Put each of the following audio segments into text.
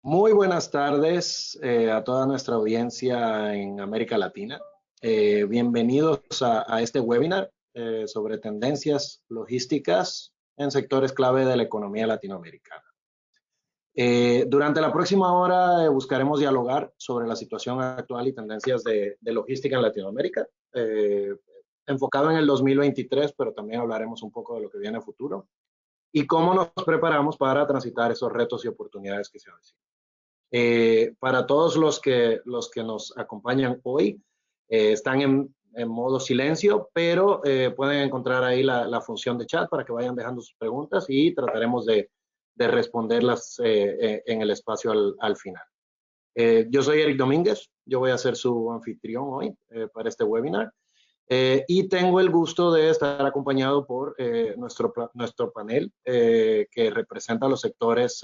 Muy buenas tardes a toda nuestra audiencia en América Latina. Bienvenidos a este webinar sobre tendencias logísticas en sectores clave de la economía latinoamericana. Durante la próxima hora buscaremos dialogar sobre la situación actual y tendencias de logística en Latinoamérica, enfocado en el 2023, pero también hablaremos un poco de lo que viene a futuro y cómo nos preparamos para transitar esos retos y oportunidades que se avecinan. Para todos los que nos acompañan hoy, están en modo silencio, pero pueden encontrar ahí la función de chat para que vayan dejando sus preguntas y trataremos de responderlas en el espacio al final. Yo soy Eric Domínguez, yo voy a ser su anfitrión hoy para este webinar. Y tengo el gusto de estar acompañado por nuestro panel que representa los sectores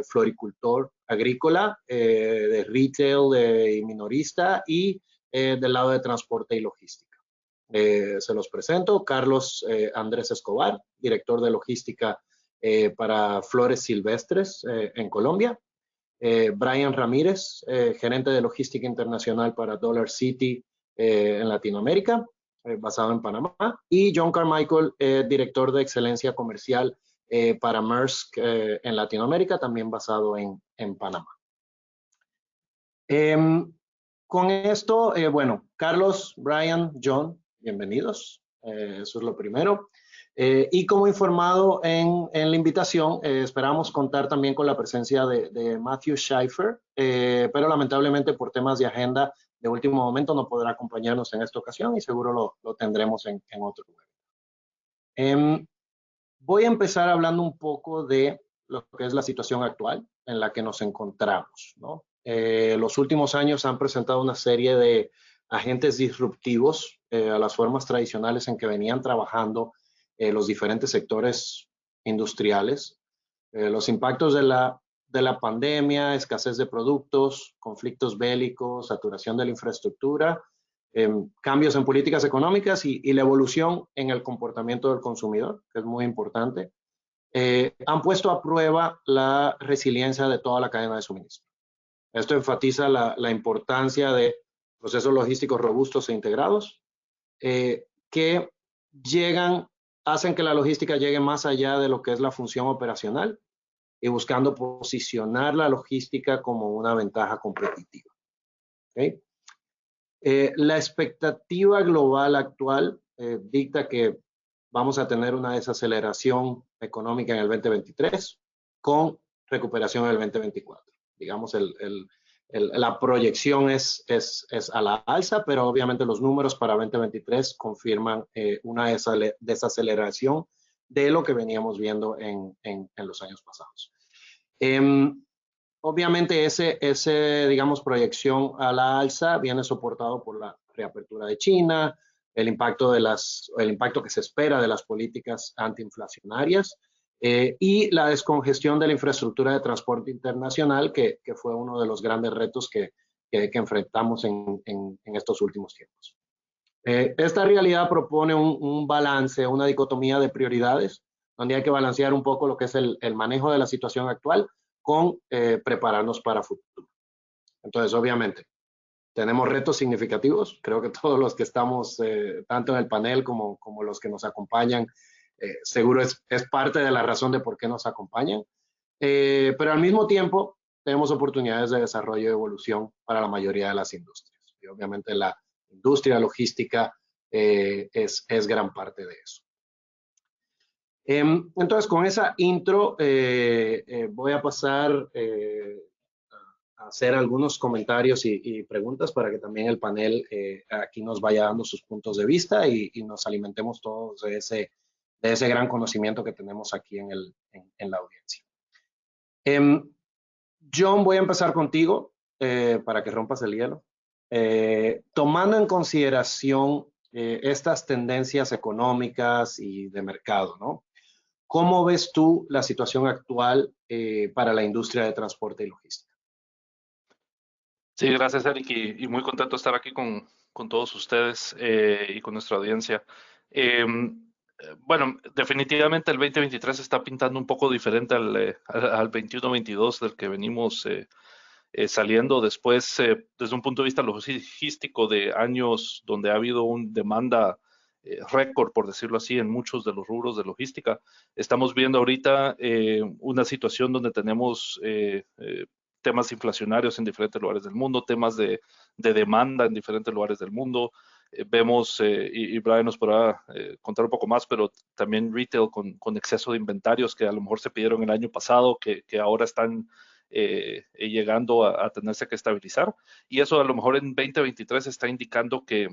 floricultor, agrícola, de retail y minorista y del lado de transporte y logística. Se los presento: Carlos Andrés Escobar, director de logística para Flores Silvestres en Colombia. Brian Ramírez, gerente de logística internacional para Dollar City en Latinoamérica, basado en Panamá, y John Carmichael, director de excelencia comercial para Maersk en Latinoamérica, también basado en Panamá. Con esto, bueno, Carlos, Brian, John, bienvenidos. Eso es lo primero. Y como informado en la invitación, esperamos contar también con la presencia de Matthew Schleifer, pero lamentablemente por temas de agenda de último momento no podrá acompañarnos en esta ocasión y seguro lo tendremos en otro lugar. Voy a empezar hablando un poco de lo que es la situación actual en la que nos encontramos, ¿no? Los últimos años han presentado una serie de agentes disruptivos a las formas tradicionales en que venían trabajando los diferentes sectores industriales. Los impactos de la pandemia, escasez de productos, conflictos bélicos, saturación de la infraestructura, cambios en políticas económicas y la evolución en el comportamiento del consumidor, que es muy importante, han puesto a prueba la resiliencia de toda la cadena de suministro. Esto enfatiza la importancia de procesos logísticos robustos e integrados que hacen que la logística llegue más allá de lo que es la función operacional y buscando posicionar la logística como una ventaja competitiva. ¿Okay? La expectativa global actual dicta que vamos a tener una desaceleración económica en el 2023 con recuperación en el 2024. Digamos, la proyección es a la alza, pero obviamente los números para 2023 confirman una desaceleración de lo que veníamos viendo en los años pasados. Obviamente digamos, proyección a la alza viene soportado por la reapertura de China, el impacto que se espera de las políticas antiinflacionarias y la descongestión de la infraestructura de transporte internacional, que fue uno de los grandes retos que enfrentamos en estos últimos tiempos. Esta realidad propone un balance, una dicotomía de prioridades, donde hay que balancear un poco lo que es el manejo de la situación actual con prepararnos para futuro. Entonces, obviamente, tenemos retos significativos. Creo que todos los que estamos, tanto en el panel como los que nos acompañan, seguro es parte de la razón de por qué nos acompañan. Pero al mismo tiempo, tenemos oportunidades de desarrollo y evolución para la mayoría de las industrias. Y obviamente la industria logística es gran parte de eso. Entonces, con esa intro, voy a pasar a hacer algunos comentarios y preguntas para que también el panel aquí nos vaya dando sus puntos de vista y nos alimentemos todos de ese gran conocimiento que tenemos aquí en la audiencia. John, voy a empezar contigo para que rompas el hielo. Tomando en consideración estas tendencias económicas y de mercado, ¿no? ¿Cómo ves tú la situación actual para la industria de transporte y logística? Sí, gracias, Eric, y muy contento de estar aquí con todos ustedes y con nuestra audiencia. Bueno, definitivamente el 2023 está pintando un poco diferente al 21-22 del que venimos saliendo después, desde un punto de vista logístico, de años donde ha habido una demanda récord, por decirlo así, en muchos de los rubros de logística. Estamos viendo ahorita una situación donde tenemos temas inflacionarios en diferentes lugares del mundo, temas de demanda en diferentes lugares del mundo. Vemos, y Brian nos podrá contar un poco más, pero también retail con exceso de inventarios que a lo mejor se pidieron el año pasado, que ahora están llegando a tenerse que estabilizar. Y eso a lo mejor en 2023 está indicando que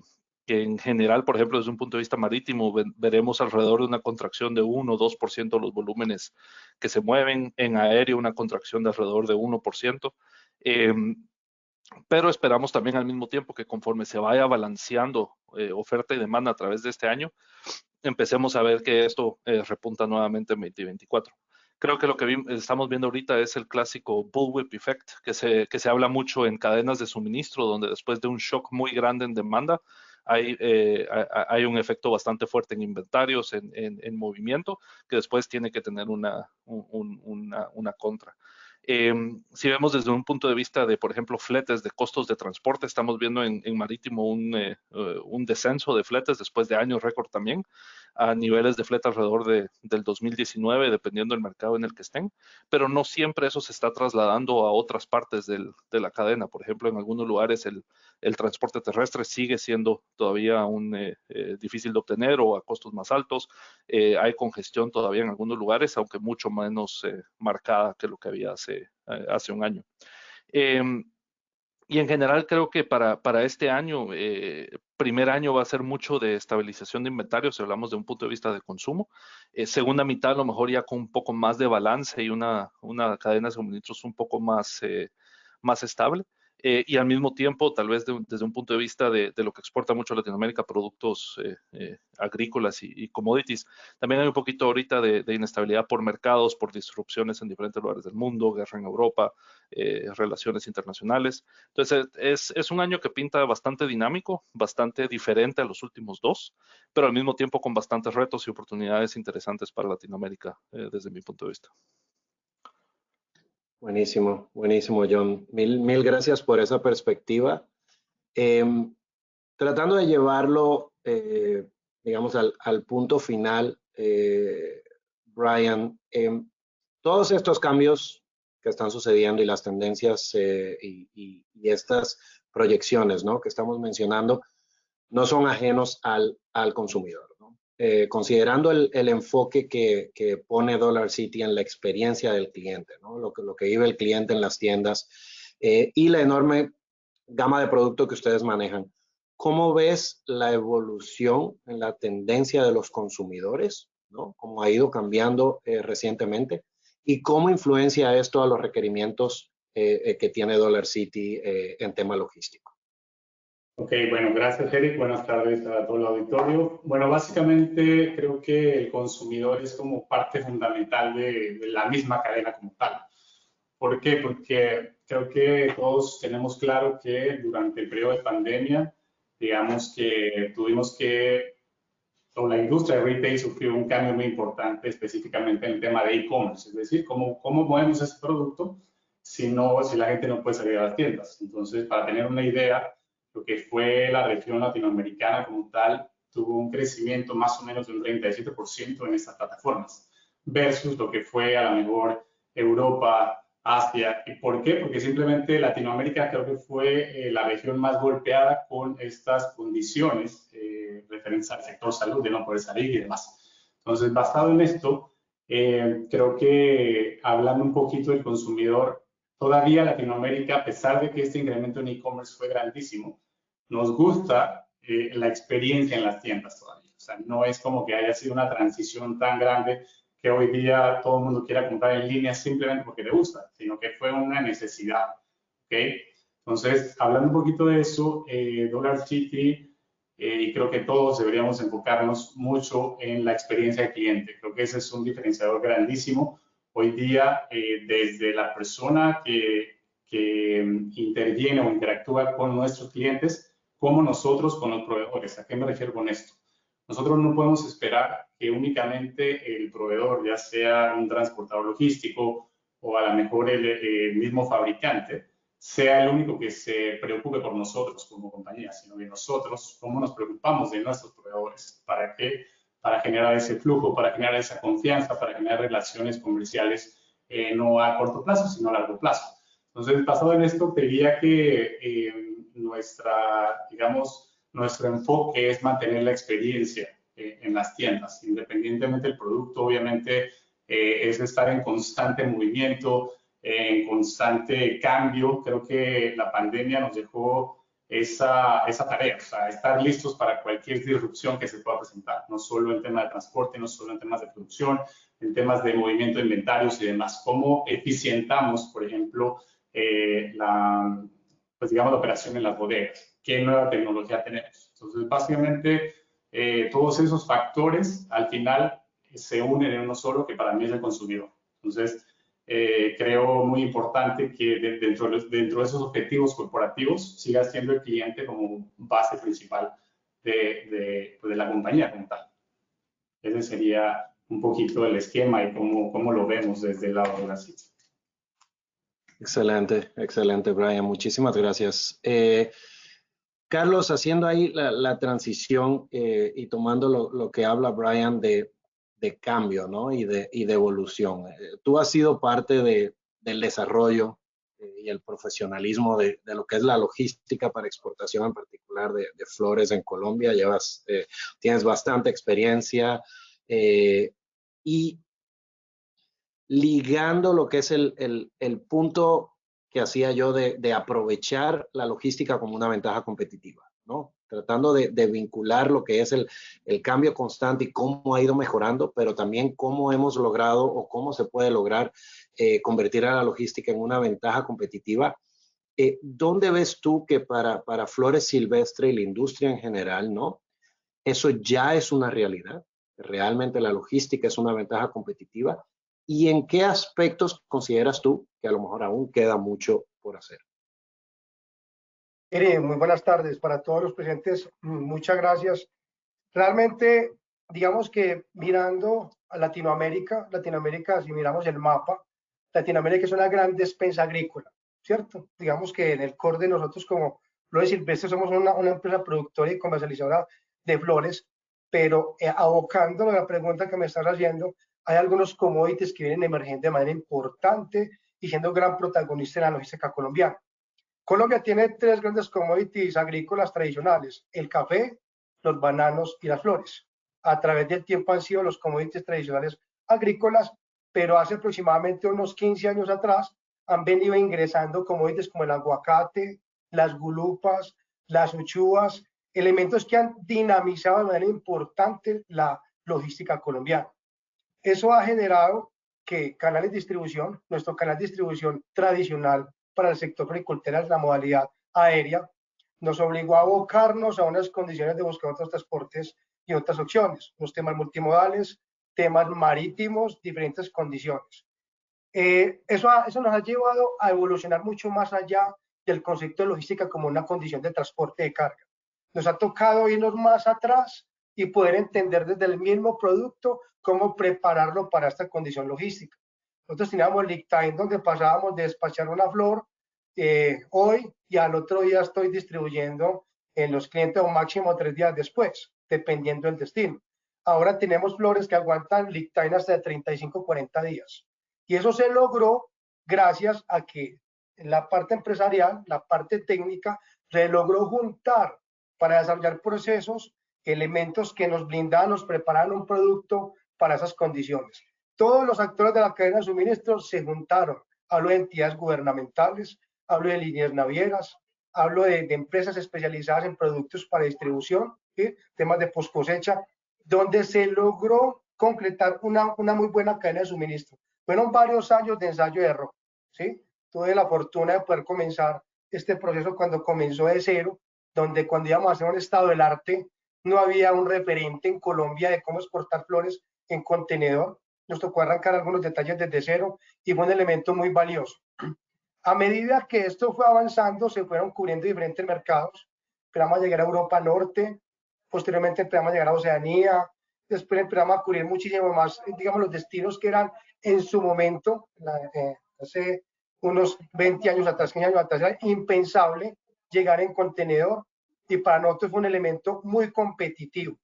en general, por ejemplo, desde un punto de vista marítimo, veremos alrededor de una contracción de 1 o 2% de los volúmenes que se mueven. En aéreo, una contracción de alrededor de 1%. Pero esperamos también al mismo tiempo que conforme se vaya balanceando oferta y demanda a través de este año, empecemos a ver que esto repunta nuevamente en 2024. Creo que lo que estamos viendo ahorita es el clásico bullwhip effect, que se habla mucho en cadenas de suministro, donde después de un shock muy grande en demanda, hay un efecto bastante fuerte en inventarios, en movimiento, que después tiene que tener una contra. Si vemos desde un punto de vista de, por ejemplo, fletes, de costos de transporte, estamos viendo en marítimo un descenso de fletes después de años récord también, a niveles de flete alrededor del 2019, dependiendo del mercado en el que estén, pero no siempre eso se está trasladando a otras partes de la cadena. Por ejemplo, en algunos lugares el transporte terrestre sigue siendo todavía difícil de obtener o a costos más altos. Hay congestión todavía en algunos lugares, aunque mucho menos marcada que lo que había hace un año. Y en general creo que para este año, primer año va a ser mucho de estabilización de inventarios, si hablamos de un punto de vista de consumo. Segunda mitad a lo mejor ya con un poco más de balance y una cadena de suministros un poco más estable. Y al mismo tiempo, tal vez desde un punto de vista de lo que exporta mucho Latinoamérica, productos agrícolas y commodities, también hay un poquito ahorita de inestabilidad por mercados, por disrupciones en diferentes lugares del mundo, guerra en Europa, relaciones internacionales. Entonces, es un año que pinta bastante dinámico, bastante diferente a los últimos dos, pero al mismo tiempo con bastantes retos y oportunidades interesantes para Latinoamérica, desde mi punto de vista. Buenísimo, buenísimo, John. Mil gracias por esa perspectiva. Tratando de llevarlo, digamos, al punto final, Brian, todos estos cambios que están sucediendo y las tendencias y estas proyecciones, ¿no?, que estamos mencionando, no son ajenos al consumidor, ¿no? Considerando el enfoque que pone DollarCity en la experiencia del cliente, ¿no?, lo que vive el cliente en las tiendas, y la enorme gama de productos que ustedes manejan, ¿cómo ves la evolución en la tendencia de los consumidores, ¿no?, cómo ha ido cambiando recientemente, y cómo influencia esto a los requerimientos que tiene DollarCity en tema logístico? Ok, bueno, gracias Eric. Buenas tardes a todo el auditorio. Bueno, básicamente creo que el consumidor es como parte fundamental de la misma cadena como tal. ¿Por qué? Porque creo que todos tenemos claro que durante el periodo de pandemia, digamos que tuvimos que, o la industria de retail sufrió un cambio muy importante, específicamente en el tema de e-commerce, es decir, cómo movemos ese producto si la gente no puede salir a las tiendas. Entonces, para tener una idea, lo que fue la región latinoamericana como tal, tuvo un crecimiento más o menos de un 37% en estas plataformas, versus lo que fue a lo mejor Europa, Asia. ¿Y por qué? Porque simplemente Latinoamérica creo que fue la región más golpeada con estas condiciones referentes al sector salud, de no poder salir y demás. Entonces, basado en esto, creo que hablando un poquito del consumidor, todavía Latinoamérica, a pesar de que este incremento en e-commerce fue grandísimo, nos gusta la experiencia en las tiendas todavía. O sea, no es como que haya sido una transición tan grande que hoy día todo el mundo quiera comprar en línea simplemente porque le gusta, sino que fue una necesidad. ¿Okay? Entonces, hablando un poquito de eso, DollarCity, y creo que todos deberíamos enfocarnos mucho en la experiencia del cliente. Creo que ese es un diferenciador grandísimo. Hoy día, desde la persona que interviene o interactúa con nuestros clientes, como nosotros con los proveedores. ¿A qué me refiero con esto? Nosotros no podemos esperar que únicamente el proveedor, ya sea un transportador logístico o a lo mejor el mismo fabricante, sea el único que se preocupe por nosotros como compañía, sino que nosotros, cómo nos preocupamos de nuestros proveedores, ¿para qué? Para generar ese flujo, para generar esa confianza, para generar relaciones comerciales no a corto plazo, sino a largo plazo. Entonces, basado en esto, te diría que nuestro enfoque es mantener la experiencia en las tiendas, independientemente del producto, obviamente es estar en constante movimiento, en constante cambio. Creo que la pandemia nos dejó esa tarea, o sea, estar listos para cualquier disrupción que se pueda presentar, no solo en temas de transporte, no solo en temas de producción, en temas de movimiento de inventarios y demás. Cómo eficientamos, por ejemplo, la operación en las bodegas, qué nueva tecnología tenemos. Entonces, básicamente, todos esos factores al final se unen en uno solo, que para mí es el consumidor. Entonces, creo muy importante que dentro de esos objetivos corporativos siga siendo el cliente como base principal de la compañía como tal. Ese sería un poquito el esquema y cómo lo vemos desde el lado de la CIT. Excelente, excelente, Brian. Muchísimas gracias. Carlos, haciendo ahí la transición y tomando lo que habla Brian de cambio, ¿no? y de evolución. Tú has sido parte del desarrollo y el profesionalismo de lo que es la logística para exportación, en particular de flores en Colombia. Tienes bastante experiencia y ligando lo que es el punto que hacía yo de aprovechar la logística como una ventaja competitiva, ¿no? Tratando de vincular lo que es el cambio constante y cómo ha ido mejorando, pero también cómo hemos logrado o cómo se puede lograr convertir a la logística en una ventaja competitiva. ¿Dónde ves tú que para Flores Silvestre y la industria en general, ¿no? Eso ya es una realidad? Realmente la logística es una ventaja competitiva. ¿Y en qué aspectos consideras tú que a lo mejor aún queda mucho por hacer? Muy buenas tardes para todos los presentes. Muchas gracias. Realmente, digamos que mirando a Latinoamérica, si miramos el mapa, Latinoamérica es una gran despensa agrícola, ¿cierto? Digamos que en el core de nosotros como Flores Silvestres somos una empresa productora y comercializadora de flores, pero abocándolo a la pregunta que me estás haciendo, hay algunos commodities que vienen emergiendo de manera importante y siendo gran protagonista en la logística colombiana. Colombia tiene tres grandes commodities agrícolas tradicionales: el café, los bananos y las flores. A través del tiempo han sido los commodities tradicionales agrícolas, pero hace aproximadamente unos 15 años atrás han venido ingresando commodities como el aguacate, las gulupas, las uchuvas, elementos que han dinamizado de manera importante la logística colombiana. Eso ha generado que canales de distribución, nuestro canal de distribución tradicional para el sector floricultura es la modalidad aérea, nos obligó a abocarnos a unas condiciones de buscar otros transportes y otras opciones, los temas multimodales, temas marítimos, diferentes condiciones. Eso nos ha llevado a evolucionar mucho más allá del concepto de logística como una condición de transporte de carga. Nos ha tocado irnos más atrás y poder entender desde el mismo producto cómo prepararlo para esta condición logística. Nosotros teníamos lead time donde pasábamos de despachar una flor hoy y al otro día estoy distribuyendo en los clientes un máximo 3 días después, dependiendo del destino. Ahora tenemos flores que aguantan lead time hasta de 35-40 días. Y eso se logró gracias a que la parte empresarial, la parte técnica, se logró juntar para desarrollar procesos, elementos que nos blindaban, nos preparaban un producto para esas condiciones. Todos los actores de la cadena de suministro se juntaron. Hablo de entidades gubernamentales, hablo de líneas navieras, hablo de empresas especializadas en productos para distribución, ¿sí? Temas de post cosecha, donde se logró concretar una muy buena cadena de suministro. Fueron varios años de ensayo y error, ¿sí? Tuve la fortuna de poder comenzar este proceso cuando comenzó de cero, donde cuando íbamos a hacer un estado del arte, no había un referente en Colombia de cómo exportar flores en contenedor. Nos tocó arrancar algunos detalles desde cero y fue un elemento muy valioso. A medida que esto fue avanzando, se fueron cubriendo diferentes mercados. Esperamos llegar a Europa Norte, posteriormente empezamos a llegar a Oceanía, después empezamos a cubrir muchísimo más, digamos, los destinos que eran en su momento, hace unos 20 años atrás, 15 años atrás, era impensable llegar en contenedor, y para nosotros fue un elemento muy competitivo,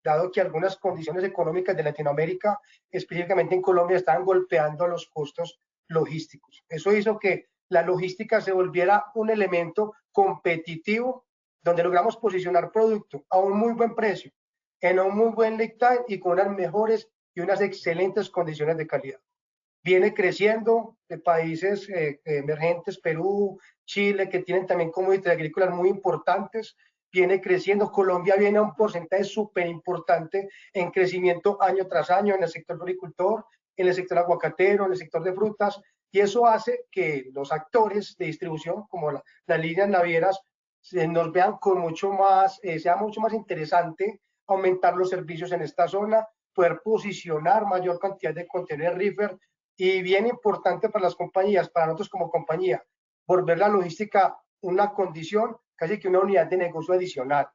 dado que algunas condiciones económicas de Latinoamérica, específicamente en Colombia, estaban golpeando los costos logísticos. Eso hizo que la logística se volviera un elemento competitivo, donde logramos posicionar producto a un muy buen precio, en un muy buen lead time y con unas mejores y unas excelentes condiciones de calidad. Viene creciendo de países emergentes, Perú, Chile, que tienen también commodities agrícolas muy importantes. Viene creciendo. Colombia viene a un porcentaje súper importante en crecimiento año tras año en el sector agricultor, en el sector aguacatero, en el sector de frutas, y eso hace que los actores de distribución, como las líneas navieras, nos vean con mucho más, sea mucho más interesante aumentar los servicios en esta zona, poder posicionar mayor cantidad de contenedores reefer, y bien importante para las compañías, para nosotros como compañía, volver la logística una condición, casi que una unidad de negocio adicional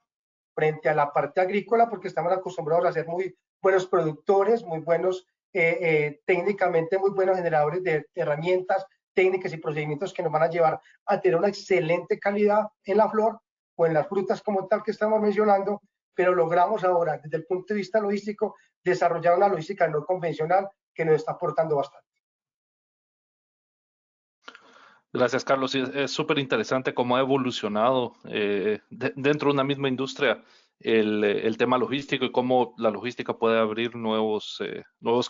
frente a la parte agrícola, porque estamos acostumbrados a ser muy buenos productores, muy buenos, técnicamente muy buenos generadores de herramientas, técnicas y procedimientos que nos van a llevar a tener una excelente calidad en la flor o en las frutas como tal que estamos mencionando, pero logramos ahora, desde el punto de vista logístico, desarrollar una logística no convencional que nos está aportando bastante. Gracias, Carlos. Sí, es súper interesante cómo ha evolucionado dentro de una misma industria el tema logístico y cómo la logística puede abrir nuevos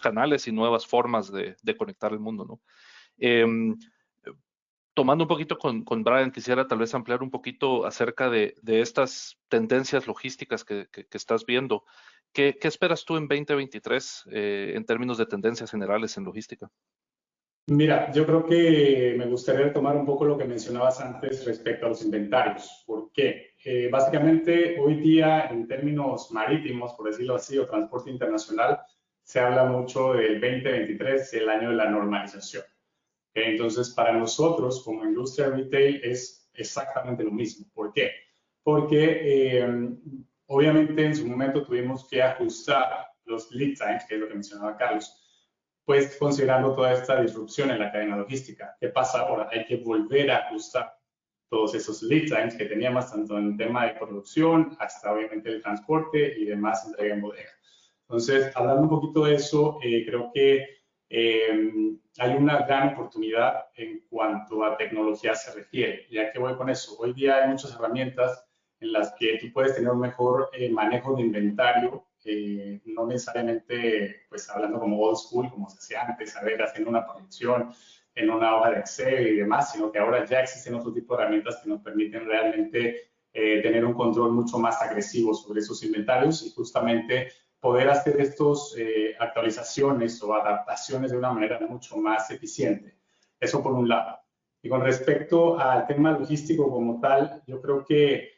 canales y nuevas formas de conectar el mundo, ¿no? Tomando un poquito con Brian, quisiera tal vez ampliar un poquito acerca de estas tendencias logísticas que estás viendo. ¿Qué esperas tú en 2023 en términos de tendencias generales en logística? Mira, yo creo que me gustaría retomar un poco lo que mencionabas antes respecto a los inventarios. ¿Por qué? Básicamente, hoy día, en términos marítimos, por decirlo así, o transporte internacional, se habla mucho del 2023, el año de la normalización. Entonces, para nosotros, como industria retail, es exactamente lo mismo. ¿Por qué? Porque obviamente en su momento tuvimos que ajustar los lead times, que es lo que mencionaba Carlos, pues considerando toda esta disrupción en la cadena logística. ¿Qué pasa ahora? Hay que volver a ajustar todos esos lead times que teníamos, tanto en el tema de producción, hasta obviamente el transporte y demás entrega en bodega. Entonces, hablando un poquito de eso, creo que hay una gran oportunidad en cuanto a tecnología se refiere. ¿Ya que voy con eso? Hoy día hay muchas herramientas en las que tú puedes tener un mejor manejo de inventario, no necesariamente pues hablando como old school, como se hacía antes, a ver, haciendo una proyección en una hoja de Excel y demás, sino que ahora ya existen otro tipo de herramientas que nos permiten realmente tener un control mucho más agresivo sobre esos inventarios y justamente poder hacer estas actualizaciones o adaptaciones de una manera mucho más eficiente. Eso por un lado. Y con respecto al tema logístico como tal, yo creo que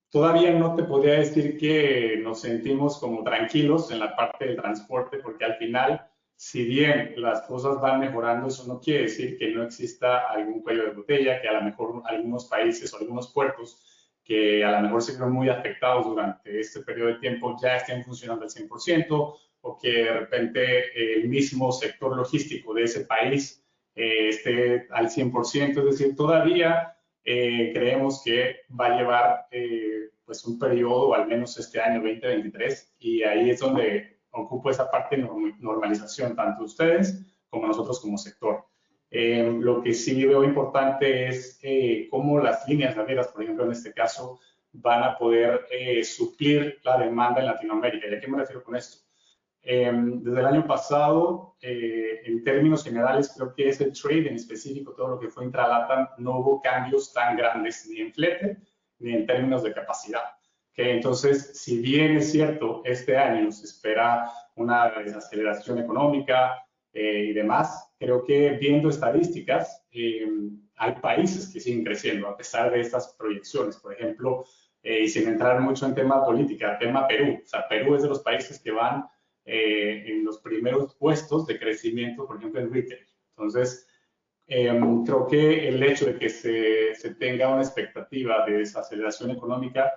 todavía no te podría decir que nos sentimos como tranquilos en la parte del transporte, porque al final, si bien las cosas van mejorando, eso no quiere decir que no exista algún cuello de botella, que a lo mejor algunos países o algunos puertos que a lo mejor se vieron muy afectados durante este periodo de tiempo ya estén funcionando al 100%, o que de repente el mismo sector logístico de ese país esté al 100%, es decir, todavía creemos que va a llevar pues un periodo, al menos este año 2023, y ahí es donde ocupo esa parte de normalización, tanto ustedes como nosotros como sector. Lo que sí veo importante es cómo las líneas navieras, por ejemplo, en este caso, van a poder suplir la demanda en Latinoamérica. ¿Y a qué me refiero con esto? Desde el año pasado, en términos generales, creo que es el trade en específico, todo lo que fue intralatam, no hubo cambios tan grandes ni en flete ni en términos de capacidad. Entonces, si bien es cierto, este año se espera una desaceleración económica y demás, creo que viendo estadísticas, hay países que siguen creciendo a pesar de estas proyecciones. Por ejemplo, y sin entrar mucho en tema política, tema Perú. O sea, Perú es de los países que van en los primeros puestos de crecimiento, por ejemplo, en retail. Entonces, creo que el hecho de que se tenga una expectativa de desaceleración económica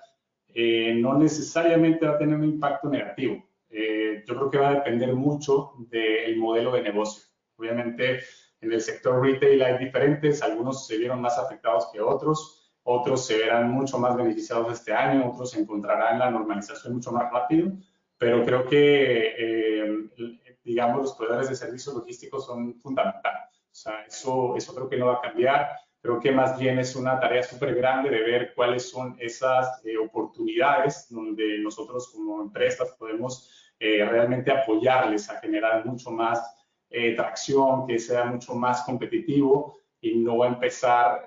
no necesariamente va a tener un impacto negativo. Yo creo que va a depender mucho del modelo de negocio. Obviamente, en el sector retail hay diferentes, algunos se vieron más afectados que otros se verán mucho más beneficiados este año, otros encontrarán la normalización mucho más rápido, pero creo que, digamos, los proveedores de servicios logísticos son fundamentales. O sea, eso creo que no va a cambiar. Creo que más bien es una tarea súper grande de ver cuáles son esas oportunidades donde nosotros como empresas podemos realmente apoyarles a generar mucho más tracción, que sea mucho más competitivo y no empezar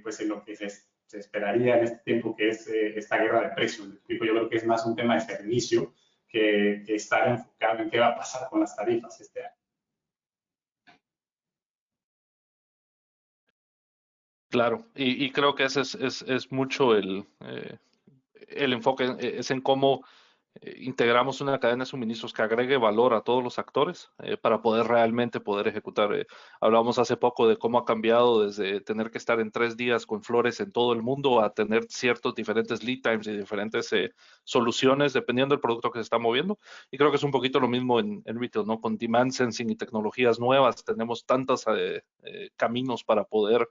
pues en lo que se esperaría en este tiempo, que es esta guerra de precios. Yo creo que es más un tema de servicio que estar enfocado en qué va a pasar con las tarifas este año. Claro, y creo que ese es mucho el enfoque, es en cómo integramos una cadena de suministros que agregue valor a todos los actores para poder realmente poder ejecutar. Hablábamos hace poco de cómo ha cambiado desde tener que estar en 3 días con flores en todo el mundo a tener ciertos diferentes lead times y diferentes soluciones dependiendo del producto que se está moviendo. Y creo que es un poquito lo mismo en retail, ¿no? Con demand sensing y tecnologías nuevas tenemos tantos caminos para poder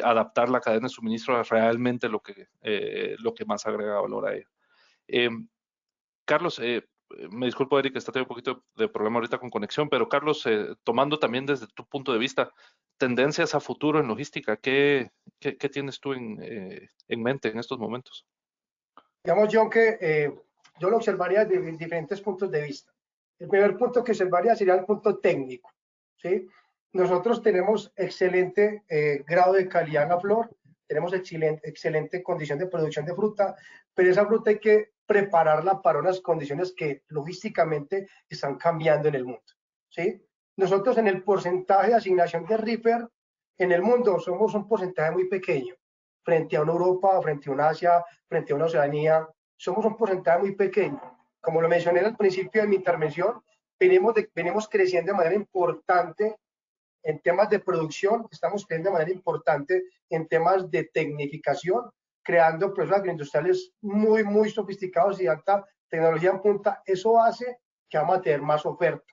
adaptar la cadena de suministro a realmente lo que más agrega valor a ella. Carlos, me disculpo, Eric, está teniendo un poquito de problema ahorita con conexión, pero Carlos, tomando también desde tu punto de vista, tendencias a futuro en logística, ¿qué tienes tú en mente en estos momentos? Digamos, John, que yo lo observaría desde diferentes puntos de vista. El primer punto que observaría sería el punto técnico, ¿sí? Nosotros tenemos excelente grado de calidad en la flor, tenemos excelente condición de producción de fruta, pero esa fruta hay que prepararla para unas condiciones que logísticamente están cambiando en el mundo, ¿sí? Nosotros en el porcentaje de asignación de reefer en el mundo somos un porcentaje muy pequeño, frente a una Europa, frente a una Asia, frente a una Oceanía, somos un porcentaje muy pequeño. Como lo mencioné al principio de mi intervención, venimos creciendo de manera importante en temas de producción, estamos creciendo de manera importante en temas de tecnificación, creando procesos agroindustriales muy, muy sofisticados y de alta tecnología en punta. Eso hace que vamos a tener más oferta.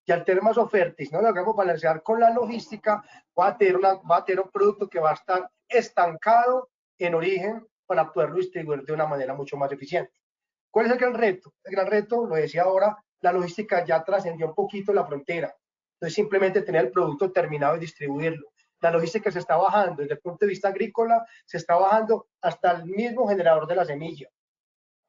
Y al tener más oferta, y si no lo logramos balancear con la logística, va a tener un producto que va a estar estancado en origen para poderlo distribuir de una manera mucho más eficiente. ¿Cuál es el gran reto? El gran reto, lo decía ahora, la logística ya trascendió un poquito la frontera. Entonces, simplemente tener el producto terminado y distribuirlo. La logística se está bajando, desde el punto de vista agrícola, se está bajando hasta el mismo generador de la semilla.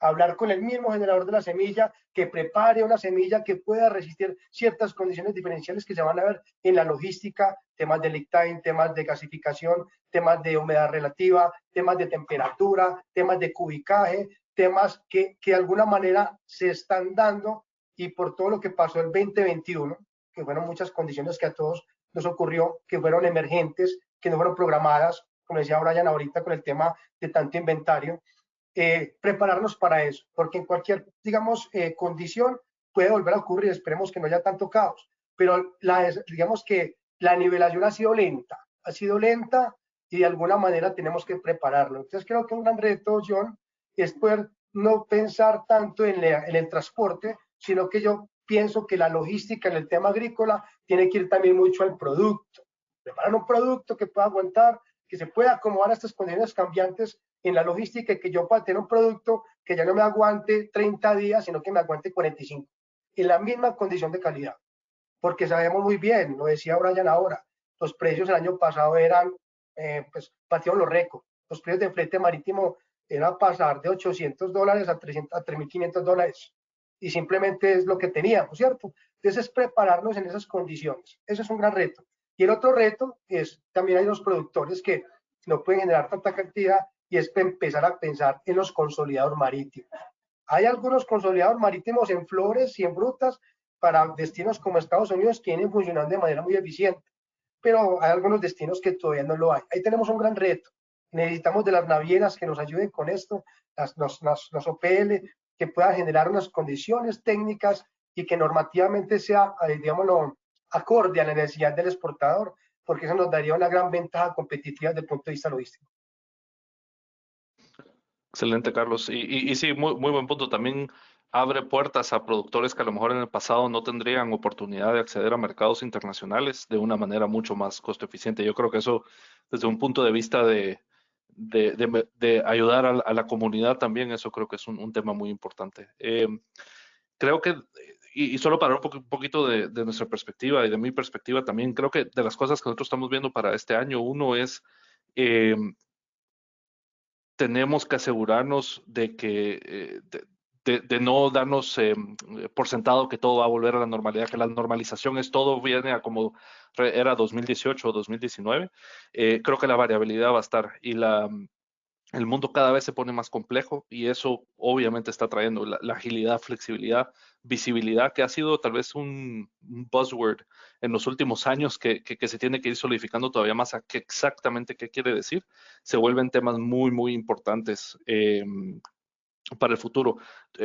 Hablar con el mismo generador de la semilla, que prepare una semilla que pueda resistir ciertas condiciones diferenciales que se van a ver en la logística, temas de lead time, temas de gasificación, temas de humedad relativa, temas de temperatura, temas de cubicaje, temas que de alguna manera se están dando, y por todo lo que pasó el 2021, que fueron muchas condiciones que a todos nos ocurrió, que fueron emergentes, que no fueron programadas, como decía Brian ahorita con el tema de tanto inventario, prepararnos para eso, porque en cualquier, digamos, condición puede volver a ocurrir, esperemos que no haya tanto caos, pero digamos que la nivelación ha sido lenta y de alguna manera tenemos que prepararlo. Entonces creo que un gran reto, John, es poder no pensar tanto en el transporte, sino que yo pienso que la logística en el tema agrícola tiene que ir también mucho al producto. Preparar un producto que pueda aguantar, que se pueda acomodar a estas condiciones cambiantes en la logística, y que yo pueda tener un producto que ya no me aguante 30 días, sino que me aguante 45, en la misma condición de calidad. Porque sabemos muy bien, lo decía Brian ahora, los precios el año pasado eran, pues, batieron los récords. Los precios de flete marítimo era pasar de $800 a $3.500, y simplemente es lo que teníamos, ¿cierto? Entonces es prepararnos en esas condiciones. Ese es un gran reto. Y el otro reto es, también hay los productores que no pueden generar tanta cantidad, y es empezar a pensar en los consolidados marítimos. Hay algunos consolidados marítimos en flores y en frutas para destinos como Estados Unidos que vienen funcionando de manera muy eficiente, pero hay algunos destinos que todavía no lo hay. Ahí tenemos un gran reto. Necesitamos de las navieras que nos ayuden con esto, las OPL, que puedan generar unas condiciones técnicas y que normativamente sea, digámoslo, acorde a la necesidad del exportador, porque eso nos daría una gran ventaja competitiva desde el punto de vista logístico. Excelente, Carlos. Y sí, muy buen punto. También abre puertas a productores que a lo mejor en el pasado no tendrían oportunidad de acceder a mercados internacionales de una manera mucho más costo eficiente. Yo creo que eso, desde un punto de vista de ayudar a la comunidad también, eso creo que es un tema muy importante. Creo que, y solo para un poquito de nuestra perspectiva y de mi perspectiva también, creo que de las cosas que nosotros estamos viendo para este año, uno es... tenemos que asegurarnos de que de no darnos por sentado que todo va a volver a la normalidad, que la normalización es todo viene a como era 2018 o 2019. Creo que la variabilidad va a estar y el mundo cada vez se pone más complejo y eso obviamente está trayendo la agilidad, flexibilidad, visibilidad, que ha sido tal vez un buzzword en los últimos años que se tiene que ir solidificando todavía más a qué exactamente qué quiere decir. Se vuelven temas muy importantes para el futuro.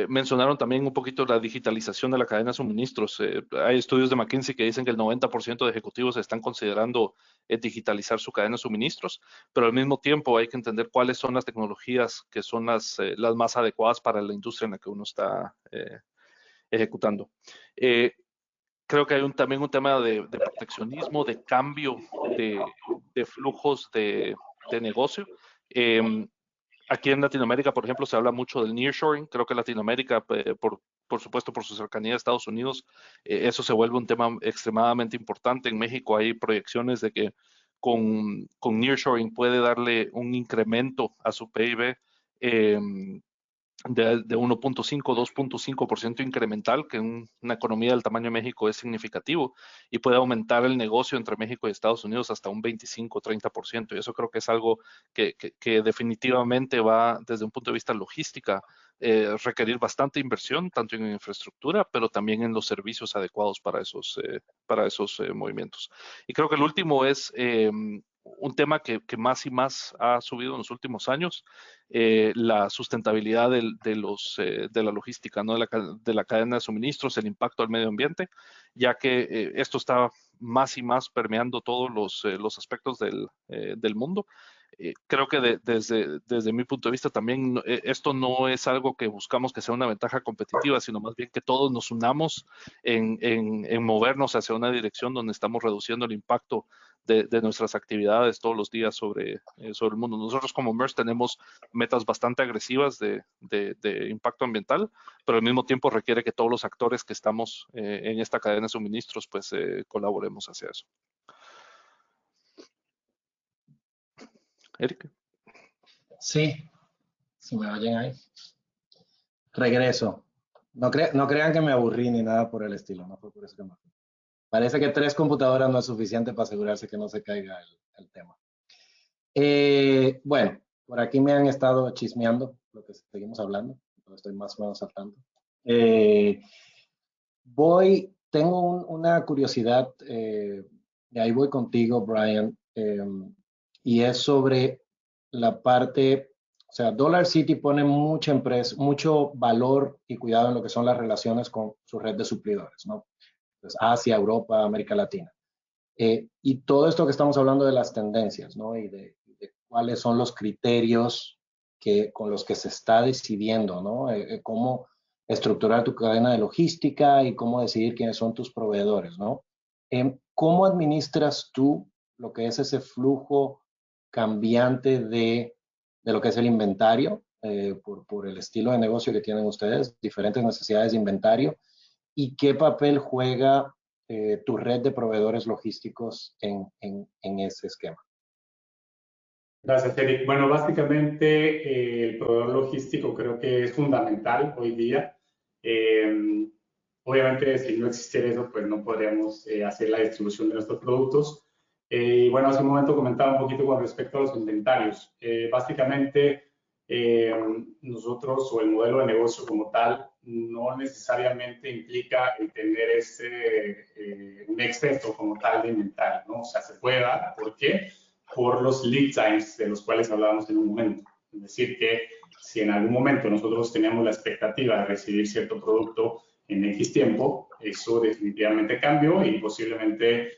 Mencionaron también un poquito la digitalización de la cadena de suministros. Hay estudios de McKinsey que dicen que el 90% de ejecutivos están considerando digitalizar su cadena de suministros, pero al mismo tiempo hay que entender cuáles son las tecnologías que son las más adecuadas para la industria en la que uno está ejecutando. Creo que hay también un tema de proteccionismo, de cambio de flujos de negocio. Aquí en Latinoamérica, por ejemplo, se habla mucho del nearshoring. Creo que Latinoamérica, por supuesto, por su cercanía a Estados Unidos, eso se vuelve un tema extremadamente importante. En México hay proyecciones de que con nearshoring puede darle un incremento a su PIB de 1.5, 2.5% incremental, que en una economía del tamaño de México es significativo, y puede aumentar el negocio entre México y Estados Unidos hasta un 25, 30%. Y eso creo que es algo que definitivamente va, desde un punto de vista logística, requerir bastante inversión, tanto en infraestructura, pero también en los servicios adecuados para esos movimientos. Y creo que el último es un tema que más y más ha subido en los últimos años, la sustentabilidad de la logística, ¿no? de la cadena de suministros, el impacto al medio ambiente, ya que esto está más y más permeando todos los aspectos del mundo. Creo que desde mi punto de vista también esto no es algo que buscamos que sea una ventaja competitiva, sino más bien que todos nos unamos en movernos hacia una dirección donde estamos reduciendo el impacto de nuestras actividades todos los días sobre el mundo. Nosotros como Maersk tenemos metas bastante agresivas de impacto ambiental, pero al mismo tiempo requiere que todos los actores que estamos en esta cadena de suministros pues colaboremos hacia eso. Eric. Sí, si me oyen ahí. Regreso. No crean que me aburrí ni nada por el estilo, no fue por eso que me fui. Parece que 3 computadoras no es suficiente para asegurarse que no se caiga el tema. Bueno, por aquí me han estado chismeando lo que seguimos hablando, estoy más o menos al tanto. Tengo una curiosidad, y ahí voy contigo, Brian, y es sobre la parte, o sea, Dollar City pone mucho valor y cuidado en lo que son las relaciones con su red de suplidores, ¿no? Pues Asia, Europa, América Latina. Y todo esto que estamos hablando de las tendencias, ¿no? Y de cuáles son los criterios con los que se está decidiendo, ¿no? Cómo estructurar tu cadena de logística y cómo decidir quiénes son tus proveedores, ¿no? ¿Cómo administras tú lo que es ese flujo cambiante de lo que es el inventario, por el estilo de negocio que tienen ustedes, diferentes necesidades de inventario, y qué papel juega tu red de proveedores logísticos en ese esquema? Gracias, Eric. Bueno, básicamente el proveedor logístico creo que es fundamental hoy día. Obviamente, si no existiera eso, pues no podríamos hacer la distribución de nuestros productos. Y bueno, hace un momento comentaba un poquito con respecto a los inventarios. Básicamente, nosotros o el modelo de negocio como tal no necesariamente implica el tener un exceso como tal de inventario, ¿no? O sea, se puede dar. ¿Por qué? Por los lead times de los cuales hablábamos en un momento. Es decir, que si en algún momento nosotros teníamos la expectativa de recibir cierto producto en X tiempo, eso definitivamente cambió y posiblemente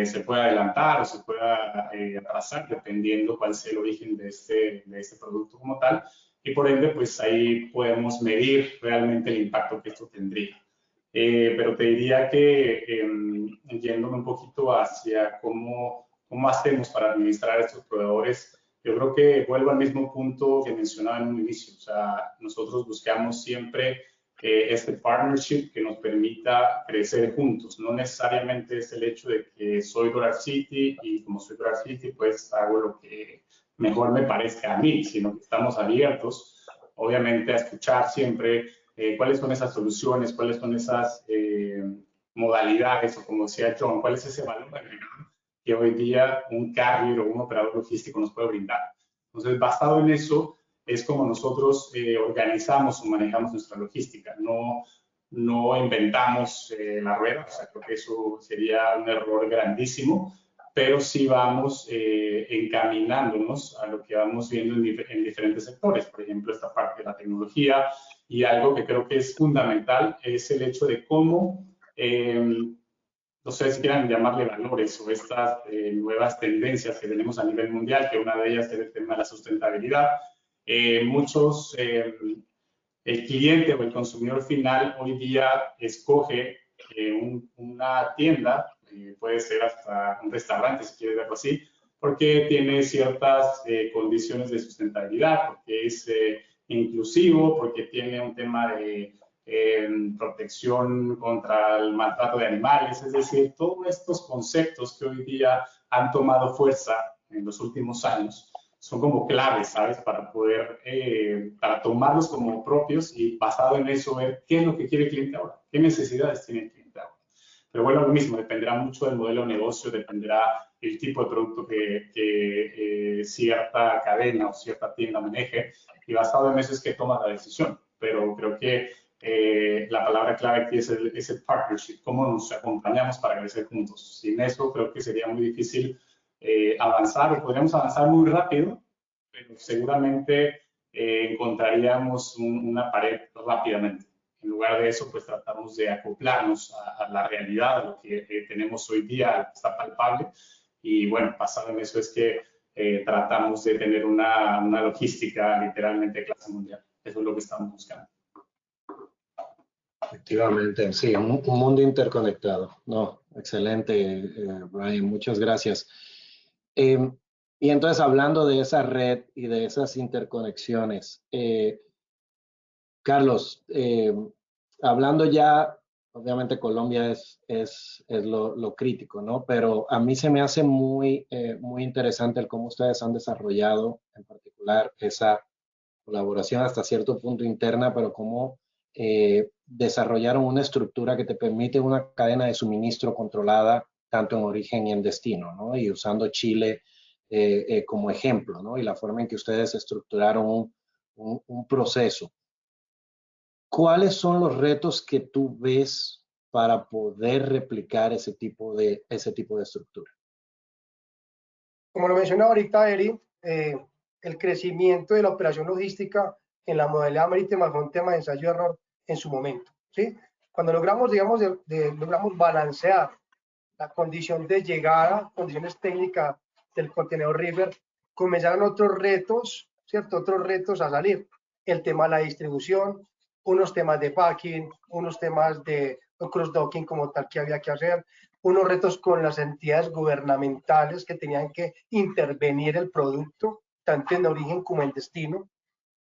se pueda adelantar o se pueda atrasar, dependiendo cuál sea el origen de este producto como tal. Y por ende, pues ahí podemos medir realmente el impacto que esto tendría. Pero te diría que yéndome un poquito hacia cómo hacemos para administrar a estos proveedores, yo creo que vuelvo al mismo punto que mencionaba en un inicio. O sea, nosotros buscamos siempre este partnership que nos permita crecer juntos. No necesariamente es el hecho de que soy DolarCity y como soy DolarCity, pues hago lo que mejor me parezca a mí, sino que estamos abiertos, obviamente, a escuchar siempre cuáles son esas soluciones, cuáles son esas modalidades, o como decía John, cuál es ese valor agregado que hoy día un carrier o un operador logístico nos puede brindar. Entonces, basado en eso, es como nosotros organizamos o manejamos nuestra logística. No inventamos la rueda, o sea, creo que eso sería un error grandísimo, pero sí vamos encaminándonos a lo que vamos viendo en diferentes sectores. Por ejemplo, esta parte de la tecnología, y algo que creo que es fundamental es el hecho de cómo, no sé si quieran llamarle valores o estas nuevas tendencias que tenemos a nivel mundial, que una de ellas es el tema de la sustentabilidad. El cliente o el consumidor final hoy día escoge una tienda, puede ser hasta un restaurante si quieres verlo así, porque tiene ciertas condiciones de sustentabilidad, porque es inclusivo, porque tiene un tema de protección contra el maltrato de animales, es decir, todos estos conceptos que hoy día han tomado fuerza en los últimos años son como claves, ¿sabes? Para poder, para tomarlos como propios y basado en eso ver qué es lo que quiere el cliente ahora, qué necesidades tiene el cliente ahora. Pero bueno, lo mismo, dependerá mucho del modelo de negocio, dependerá el tipo de producto que cierta cadena o cierta tienda maneje, y basado en eso es que toma la decisión. Pero creo que la palabra clave aquí es el partnership, cómo nos acompañamos para crecer juntos. Sin eso creo que sería muy difícil avanzar, o podríamos avanzar muy rápido, pero seguramente encontraríamos una pared rápidamente. En lugar de eso, pues tratamos de acoplarnos a la realidad, a lo que tenemos hoy día, está palpable, y bueno, basado en eso es que tratamos de tener una logística literalmente de clase mundial. Eso es lo que estamos buscando. Efectivamente, sí, un mundo interconectado. No, excelente, Brian, muchas gracias. Y entonces, hablando de esa red y de esas interconexiones, Carlos, hablando ya, obviamente Colombia es lo crítico, ¿no? Pero a mí se me hace muy interesante el cómo ustedes han desarrollado, en particular, esa colaboración hasta cierto punto interna, pero cómo desarrollaron una estructura que te permite una cadena de suministro controlada tanto en origen y en destino, ¿no? Y usando Chile como ejemplo, ¿no? Y la forma en que ustedes estructuraron un proceso. ¿Cuáles son los retos que tú ves para poder replicar ese tipo de estructura? Como lo mencionaba ahorita Eri, el crecimiento de la operación logística en la modalidad marítima fue un tema de ensayo y error en su momento, ¿sí? Cuando logramos, digamos, logramos balancear la condición de llegada, condiciones técnicas del contenedor River, comenzaron otros retos, ¿cierto? Otros retos a salir. El tema de la distribución, unos temas de packing, unos temas de cross-docking como tal que había que hacer, unos retos con las entidades gubernamentales que tenían que intervenir el producto, tanto en origen como en destino,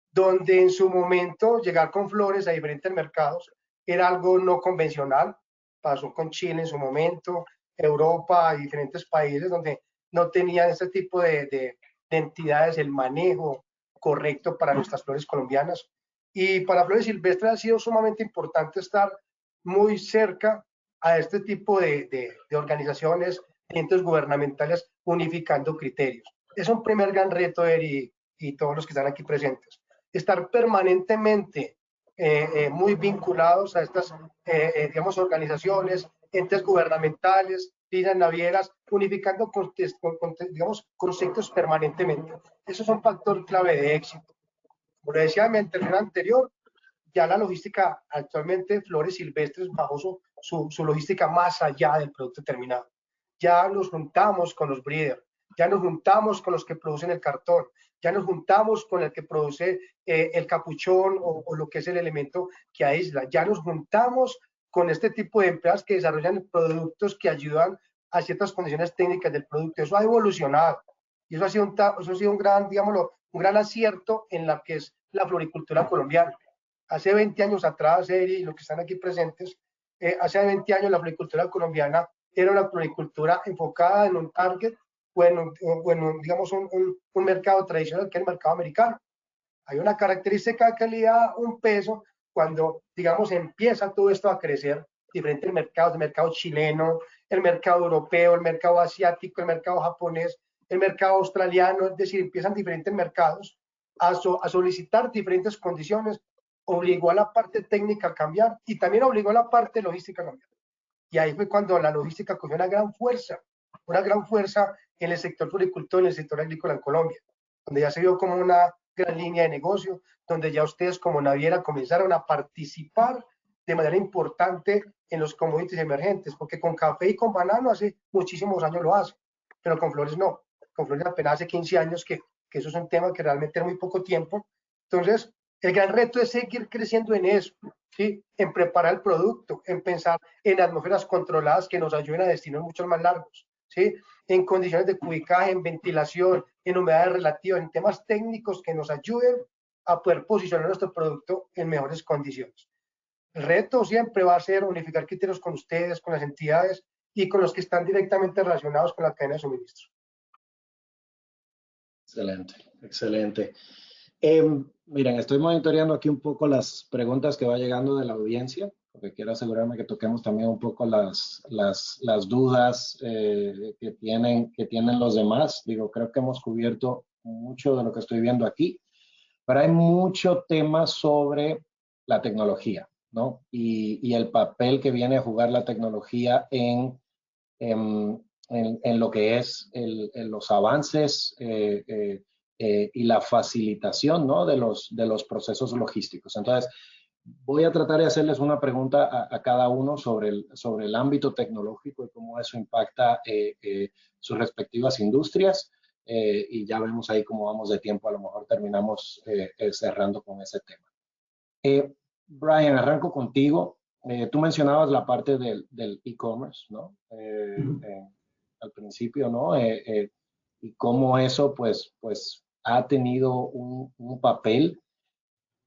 donde en su momento llegar con flores a diferentes mercados era algo no convencional. Pasó con Chile en su momento, Europa y diferentes países donde no tenían este tipo de entidades el manejo correcto para nuestras flores colombianas. Y para Flores Silvestres ha sido sumamente importante estar muy cerca a este tipo de organizaciones, entes gubernamentales, unificando criterios. Es un primer gran reto, Eri, y todos los que están aquí presentes. Estar permanentemente muy vinculados a estas, digamos, organizaciones, entes gubernamentales, líneas navieras, unificando, digamos, conceptos permanentemente. Eso es un factor clave de éxito. Como le decía en mi intervención anterior, ya la logística actualmente Flores Silvestres bajo su logística más allá del producto terminado. ya nos juntamos con los breeders, ya nos juntamos con los que producen el cartón, ya nos juntamos con el que produce el capuchón o lo que es el elemento que aísla, ya nos juntamos con este tipo de empresas que desarrollan productos que ayudan a ciertas condiciones técnicas del producto. Eso ha evolucionado y eso ha sido un gran, digámoslo, un gran acierto en la que es la floricultura colombiana. Hace 20 años atrás, Eri y los que están aquí presentes, hace 20 años la floricultura colombiana era una floricultura enfocada en un target o en digamos, un mercado tradicional que es el mercado americano. Hay una característica de calidad, un peso, cuando, digamos, empieza todo esto a crecer, diferentes mercados, el mercado chileno, el mercado europeo, el mercado asiático, el mercado japonés, el mercado australiano, es decir, empiezan diferentes mercados a solicitar diferentes condiciones, obligó a la parte técnica a cambiar y también obligó a la parte logística a cambiar. Y ahí fue cuando la logística cogió una gran fuerza en el sector floricultor, en el sector agrícola en Colombia, donde ya se vio como una gran línea de negocio, donde ya ustedes como naviera comenzaron a participar de manera importante en los commodities emergentes, porque con café y con banano hace muchísimos años lo hace, pero con flores no, con flores apenas hace 15 años que eso es un tema que realmente es muy poco tiempo. Entonces, el gran reto es seguir creciendo en eso, ¿sí? En preparar el producto, en pensar en atmósferas controladas que nos ayuden a destinos mucho más largos, ¿sí? En condiciones de cubicaje, en ventilación, en humedades relativas, en temas técnicos que nos ayuden a poder posicionar nuestro producto en mejores condiciones. El reto siempre va a ser unificar criterios con ustedes, con las entidades y con los que están directamente relacionados con la cadena de suministro. Excelente, excelente. Miren, estoy monitoreando aquí un poco las preguntas que va llegando de la audiencia, porque quiero asegurarme que toquemos también un poco las dudas que tienen los demás. Digo, creo que hemos cubierto mucho de lo que estoy viendo aquí, pero hay mucho tema sobre la tecnología, ¿no? Y el papel que viene a jugar la tecnología en lo que es los avances y la facilitación, ¿no? de los procesos logísticos. Entonces, voy a tratar de hacerles una pregunta a cada uno sobre el ámbito tecnológico y cómo eso impacta sus respectivas industrias. Y ya vemos ahí cómo vamos de tiempo. A lo mejor terminamos cerrando con ese tema. Brian, arranco contigo. Tú mencionabas la parte del e-commerce, ¿no? Al principio, ¿no? Y cómo eso, pues ha tenido un papel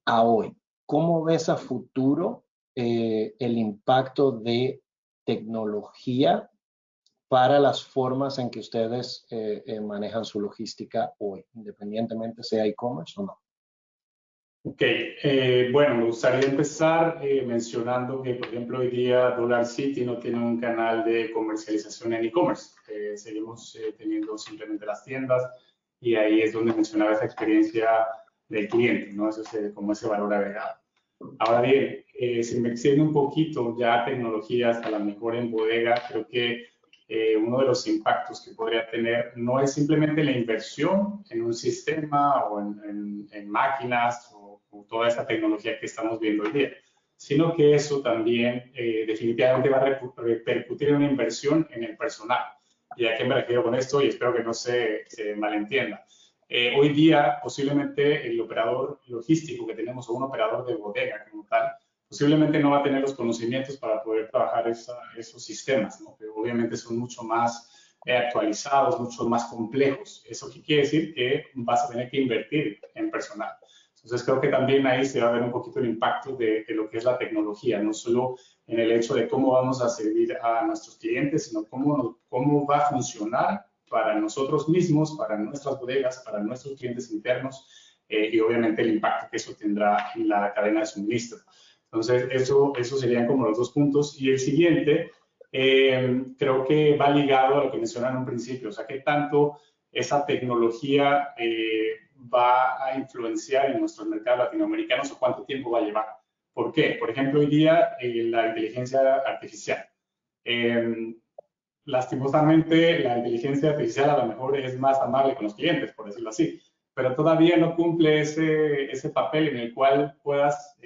a hoy. ¿Cómo ves a futuro el impacto de tecnología para las formas en que ustedes manejan su logística hoy, independientemente sea e-commerce o no? Ok, bueno, me gustaría empezar mencionando que, por ejemplo, hoy día Dollar City no tiene un canal de comercialización en e-commerce. Seguimos teniendo simplemente las tiendas y ahí es donde mencionaba esa experiencia del cliente, ¿no? Eso es como ese valor agregado. Ahora bien, si me extiendo un poquito ya a tecnologías, a lo mejor en bodega, creo que uno de los impactos que podría tener no es simplemente la inversión en un sistema o en máquinas o toda esa tecnología que estamos viendo hoy día, sino que eso también definitivamente va a repercutir en una inversión en el personal. ¿Y a qué me refiero con esto? Y espero que no se malentienda. Hoy día, posiblemente el operador logístico que tenemos o un operador de bodega como tal, posiblemente no va a tener los conocimientos para poder trabajar esos sistemas, ¿no? Pero obviamente son mucho más actualizados, mucho más complejos. ¿Eso qué quiere decir? Que vas a tener que invertir en personal. Entonces creo que también ahí se va a ver un poquito el impacto de lo que es la tecnología, no solo en el hecho de cómo vamos a servir a nuestros clientes, sino cómo va a funcionar para nosotros mismos, para nuestras bodegas, para nuestros clientes internos y obviamente el impacto que eso tendrá en la cadena de suministro. Entonces, eso serían como los dos puntos. Y el siguiente, creo que va ligado a lo que mencionaron en un principio, o sea, qué tanto esa tecnología va a influenciar en nuestros mercados latinoamericanos o cuánto tiempo va a llevar. ¿Por qué? Por ejemplo, hoy día la inteligencia artificial. Lastimosamente, la inteligencia artificial a lo mejor es más amable con los clientes, por decirlo así, pero todavía no cumple ese papel en el cual puedas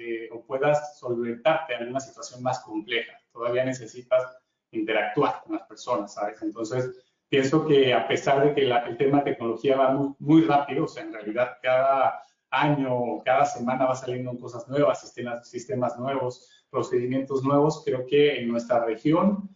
solventarte en una situación más compleja. Todavía necesitas interactuar con las personas, ¿sabes? Entonces, pienso que a pesar de que el tema de tecnología va muy, muy rápido, o sea, en realidad cada año, cada semana va saliendo cosas nuevas, sistemas nuevos, procedimientos nuevos, creo que en nuestra región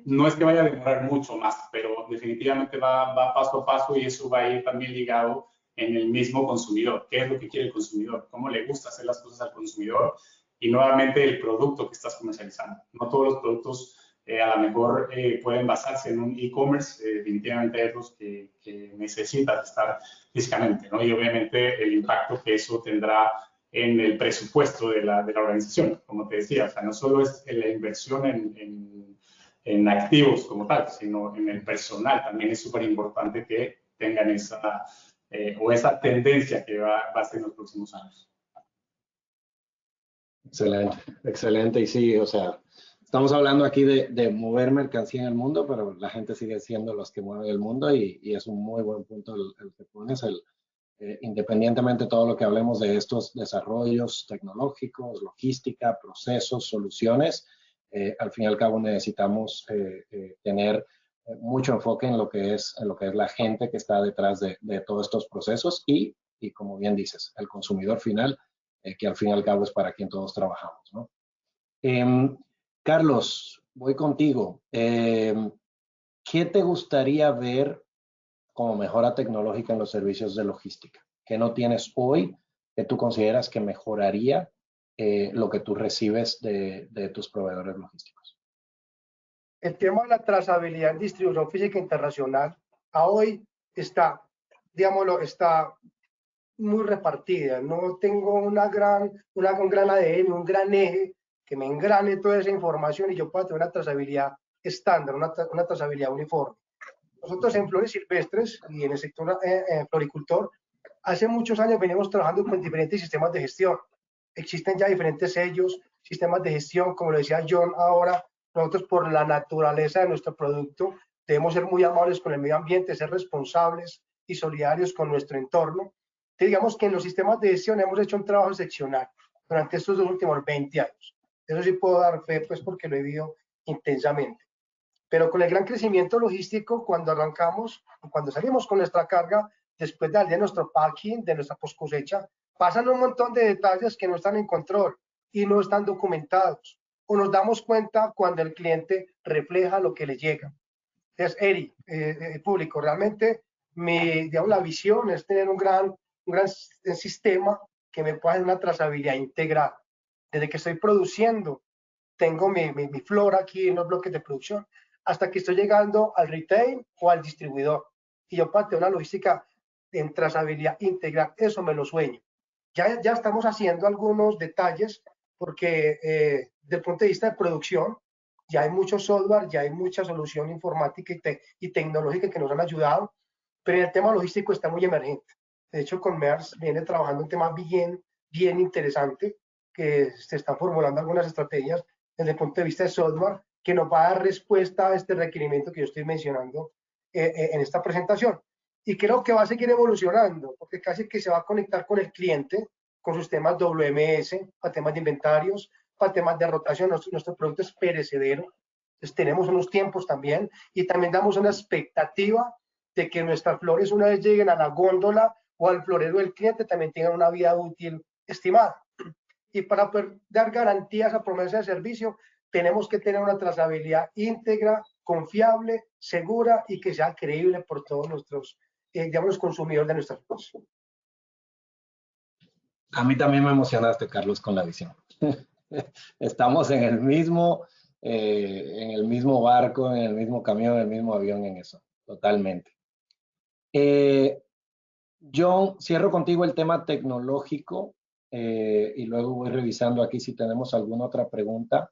no es que vaya a demorar mucho más, pero definitivamente va paso a paso y eso va a ir también ligado en el mismo consumidor. ¿Qué es lo que quiere el consumidor? ¿Cómo le gusta hacer las cosas al consumidor? Y nuevamente el producto que estás comercializando. No todos los productos a lo mejor pueden basarse en un e-commerce, definitivamente hay otros que necesitas estar físicamente, ¿no? Y obviamente el impacto que eso tendrá en el presupuesto de la organización, como te decía, o sea, no solo es la inversión en activos como tal, sino en el personal. También es súper importante que tengan esa tendencia que va a ser en los próximos años. Excelente, excelente. Y sí, o sea, estamos hablando aquí de mover mercancía en el mundo, pero la gente sigue siendo los que mueven el mundo y es un muy buen punto el que pones, independientemente de todo lo que hablemos de estos desarrollos tecnológicos, logística, procesos, soluciones, al fin y al cabo necesitamos tener mucho enfoque en lo que es la gente que está detrás de todos estos procesos y como bien dices, el consumidor final, que al fin y al cabo es para quien todos trabajamos, ¿no? Carlos, voy contigo. ¿Qué te gustaría ver como mejora tecnológica en los servicios de logística? ¿Qué no tienes hoy que tú consideras que mejoraría lo que tú recibes de tus proveedores logísticos? El tema de la trazabilidad en distribución física internacional a hoy está, digámoslo, está muy repartida. No tengo un gran ADN, un gran eje que me engrane toda esa información y yo pueda tener una trazabilidad estándar, una trazabilidad uniforme. Nosotros en Flores Silvestres y en el sector floricultor, hace muchos años venimos trabajando con diferentes sistemas de gestión. Existen ya diferentes sellos, sistemas de gestión, como lo decía John ahora, nosotros por la naturaleza de nuestro producto debemos ser muy amables con el medio ambiente, ser responsables y solidarios con nuestro entorno. Entonces, digamos que en los sistemas de gestión hemos hecho un trabajo excepcional durante estos últimos 20 años. Eso sí puedo dar fe, pues porque lo he vivido intensamente. Pero con el gran crecimiento logístico, cuando arrancamos, cuando salimos con nuestra carga, después de nuestro packing, de nuestra post cosecha, pasan un montón de detalles que no están en control y no están documentados. O nos damos cuenta cuando el cliente refleja lo que le llega. Entonces, Eri, público, realmente digamos, la visión es tener un gran sistema que me pueda dar una trazabilidad integral. Desde que estoy produciendo, tengo mi flora aquí en los bloques de producción, hasta que estoy llegando al retail o al distribuidor. Y yo pateo una logística en trazabilidad integral, eso me lo sueño. Ya estamos haciendo algunos detalles porque desde el punto de vista de producción, ya hay mucho software, ya hay mucha solución informática y tecnológica que nos han ayudado, pero en el tema logístico está muy emergente. De hecho, con MERS viene trabajando un tema bien interesante, que se están formulando algunas estrategias desde el punto de vista de software que nos va a dar respuesta a este requerimiento que yo estoy mencionando en esta presentación. Y creo que va a seguir evolucionando, porque casi que se va a conectar con el cliente, con sus temas WMS, para temas de inventarios, para temas de rotación. Nuestro producto es perecedero, entonces tenemos unos tiempos también, y también damos una expectativa de que nuestras flores, una vez lleguen a la góndola o al florero del cliente, también tengan una vida útil estimada. Y para poder dar garantías a promesa de servicio, tenemos que tener una trazabilidad íntegra, confiable, segura y que sea creíble por todos nuestros, digamos, consumidores de nuestras cosas. A mí también me emocionaste, Carlos, con la visión. Estamos en el mismo barco, en el mismo camión, en el mismo avión en eso, totalmente. John, cierro contigo el tema tecnológico y luego voy revisando aquí si tenemos alguna otra pregunta.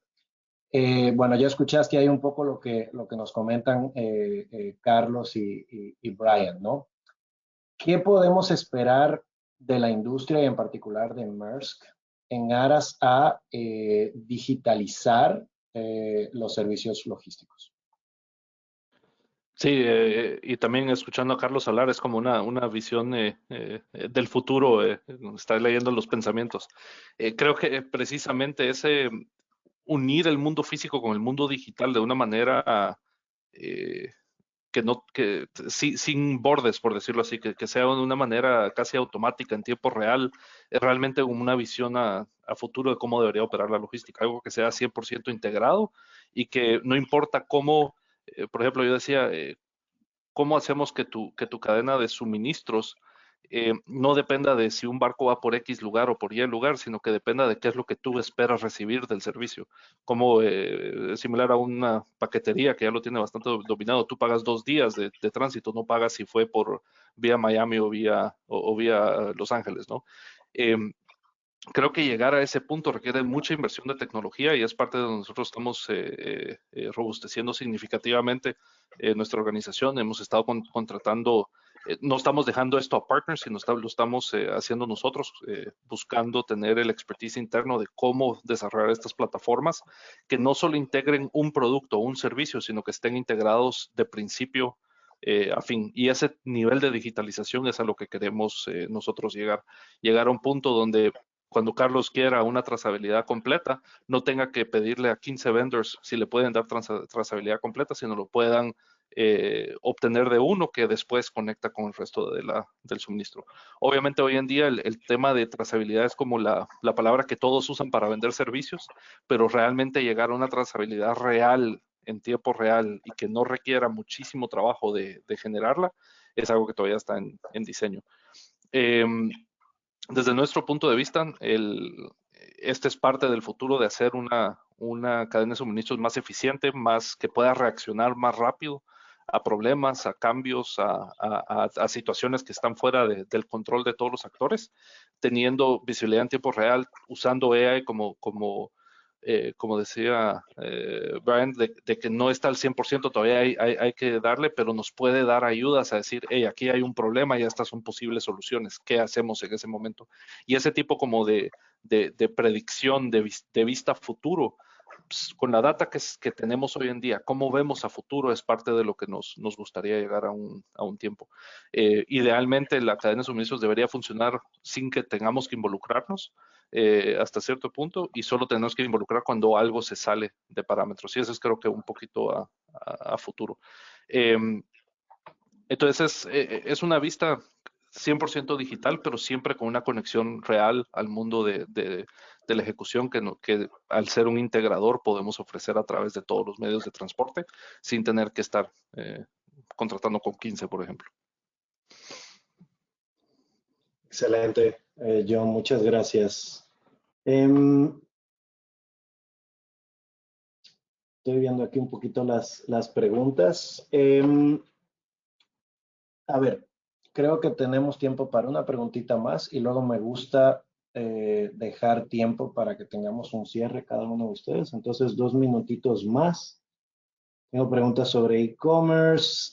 Bueno, ya escuchaste ahí un poco lo que nos comentan Carlos y Brian, ¿no? ¿Qué podemos esperar de la industria y en particular de Maersk en aras a digitalizar los servicios logísticos? Sí, y también escuchando a Carlos hablar es como una visión del futuro, está leyendo los pensamientos. Creo que precisamente unir el mundo físico con el mundo digital de una manera sin bordes, por decirlo así, que sea de una manera casi automática en tiempo real, es realmente una visión a futuro de cómo debería operar la logística, algo que sea 100% integrado y que no importa cómo, por ejemplo, yo decía, cómo hacemos que tu cadena de suministros no dependa de si un barco va por X lugar o por Y lugar, sino que dependa de qué es lo que tú esperas recibir del servicio. Como similar a una paquetería que ya lo tiene bastante dominado, tú pagas 2 días de tránsito, no pagas si fue por vía Miami o vía Los Ángeles, ¿no? Creo que llegar a ese punto requiere mucha inversión de tecnología y es parte de donde nosotros estamos robusteciendo significativamente nuestra organización. Hemos estado contratando, no estamos dejando esto a partners, sino lo estamos haciendo nosotros, buscando tener el expertise interno de cómo desarrollar estas plataformas que no solo integren un producto o un servicio, sino que estén integrados de principio a fin. Y ese nivel de digitalización es a lo que queremos nosotros llegar a un punto donde cuando Carlos quiera una trazabilidad completa, no tenga que pedirle a 15 vendors si le pueden dar trazabilidad completa, sino lo puedan obtener de uno que después conecta con el resto del suministro. Obviamente hoy en día el tema de trazabilidad es como la palabra que todos usan para vender servicios, pero realmente llegar a una trazabilidad real en tiempo real y que no requiera muchísimo trabajo de generarla, es algo que todavía está en diseño. Desde nuestro punto de vista, este es parte del futuro de hacer una cadena de suministros más eficiente, que pueda reaccionar más rápido a problemas, a cambios, a situaciones que están fuera del control de todos los actores, teniendo visibilidad en tiempo real, usando AI como decía Brian, de que no está al 100%, todavía hay que darle, pero nos puede dar ayudas a decir, hey, aquí hay un problema y estas son posibles soluciones, ¿qué hacemos en ese momento? Y ese tipo como de predicción, de vista futuro, pues, con la data que tenemos hoy en día, cómo vemos a futuro es parte de lo que nos gustaría llegar a un tiempo. Idealmente la cadena de suministros debería funcionar sin que tengamos que involucrarnos, hasta cierto punto, y solo tenemos que involucrar cuando algo se sale de parámetros. Y eso es creo que un poquito a futuro. Entonces es una vista 100% digital, pero siempre con una conexión real al mundo de la ejecución que al ser un integrador podemos ofrecer a través de todos los medios de transporte sin tener que estar contratando con 15, por ejemplo. Excelente, John, muchas gracias. Estoy viendo aquí un poquito las preguntas. A ver, creo que tenemos tiempo para una preguntita más y luego me gusta dejar tiempo para que tengamos un cierre cada uno de ustedes. Entonces, 2 minutitos más. Tengo preguntas sobre e-commerce.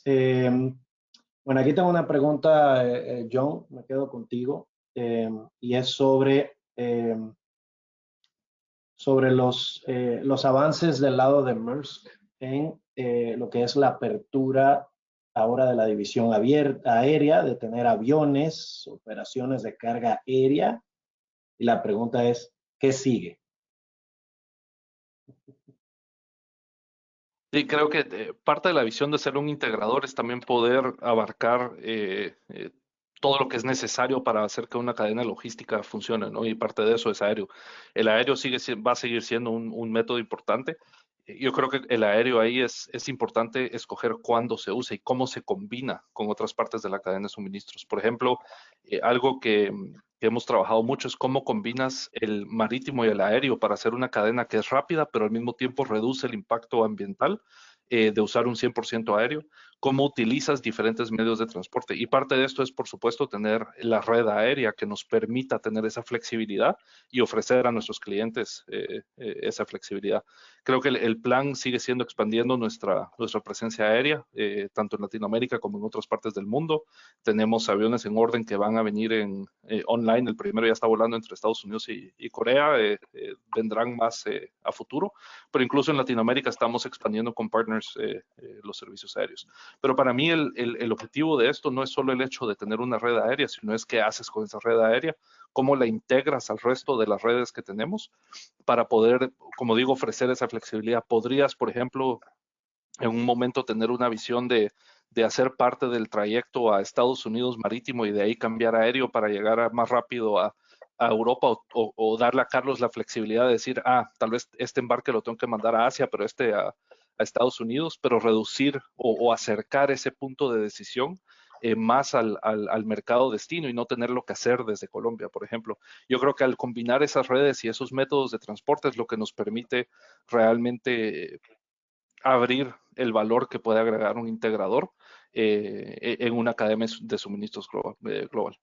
Bueno, aquí tengo una pregunta, John, me quedo contigo, y es sobre los avances del lado de Maersk en lo que es la apertura ahora de la división aérea, de tener aviones, operaciones de carga aérea. Y la pregunta es, ¿qué sigue? Sí, creo que parte de la visión de ser un integrador es también poder abarcar todo lo que es necesario para hacer que una cadena logística funcione, ¿no? Y parte de eso es aéreo. El aéreo va a seguir siendo un método importante. Yo creo que el aéreo ahí es importante escoger cuándo se usa y cómo se combina con otras partes de la cadena de suministros. Por ejemplo, algo que hemos trabajado mucho es cómo combinas el marítimo y el aéreo para hacer una cadena que es rápida, pero al mismo tiempo reduce el impacto ambiental de usar un 100% aéreo, cómo utilizas diferentes medios de transporte. Y parte de esto es, por supuesto, tener la red aérea que nos permita tener esa flexibilidad y ofrecer a nuestros clientes esa flexibilidad. Creo que el plan sigue siendo expandiendo nuestra presencia aérea, tanto en Latinoamérica como en otras partes del mundo. Tenemos aviones en orden que van a venir online. El primero ya está volando entre Estados Unidos y Corea. Vendrán más a futuro, pero incluso en Latinoamérica estamos expandiendo con partners los servicios aéreos. Pero para mí el objetivo de esto no es solo el hecho de tener una red aérea, sino es qué haces con esa red aérea, cómo la integras al resto de las redes que tenemos para poder, como digo, ofrecer esa flexibilidad. Podrías, por ejemplo, en un momento tener una visión de hacer parte del trayecto a Estados Unidos marítimo y de ahí cambiar aéreo para llegar más rápido a Europa o darle a Carlos la flexibilidad de decir, tal vez este embarque lo tengo que mandar a Asia, pero este a Estados Unidos, pero reducir o acercar ese punto de decisión más al mercado destino y no tenerlo que hacer desde Colombia, por ejemplo. Yo creo que al combinar esas redes y esos métodos de transporte es lo que nos permite realmente abrir el valor que puede agregar un integrador en una cadena de suministros global.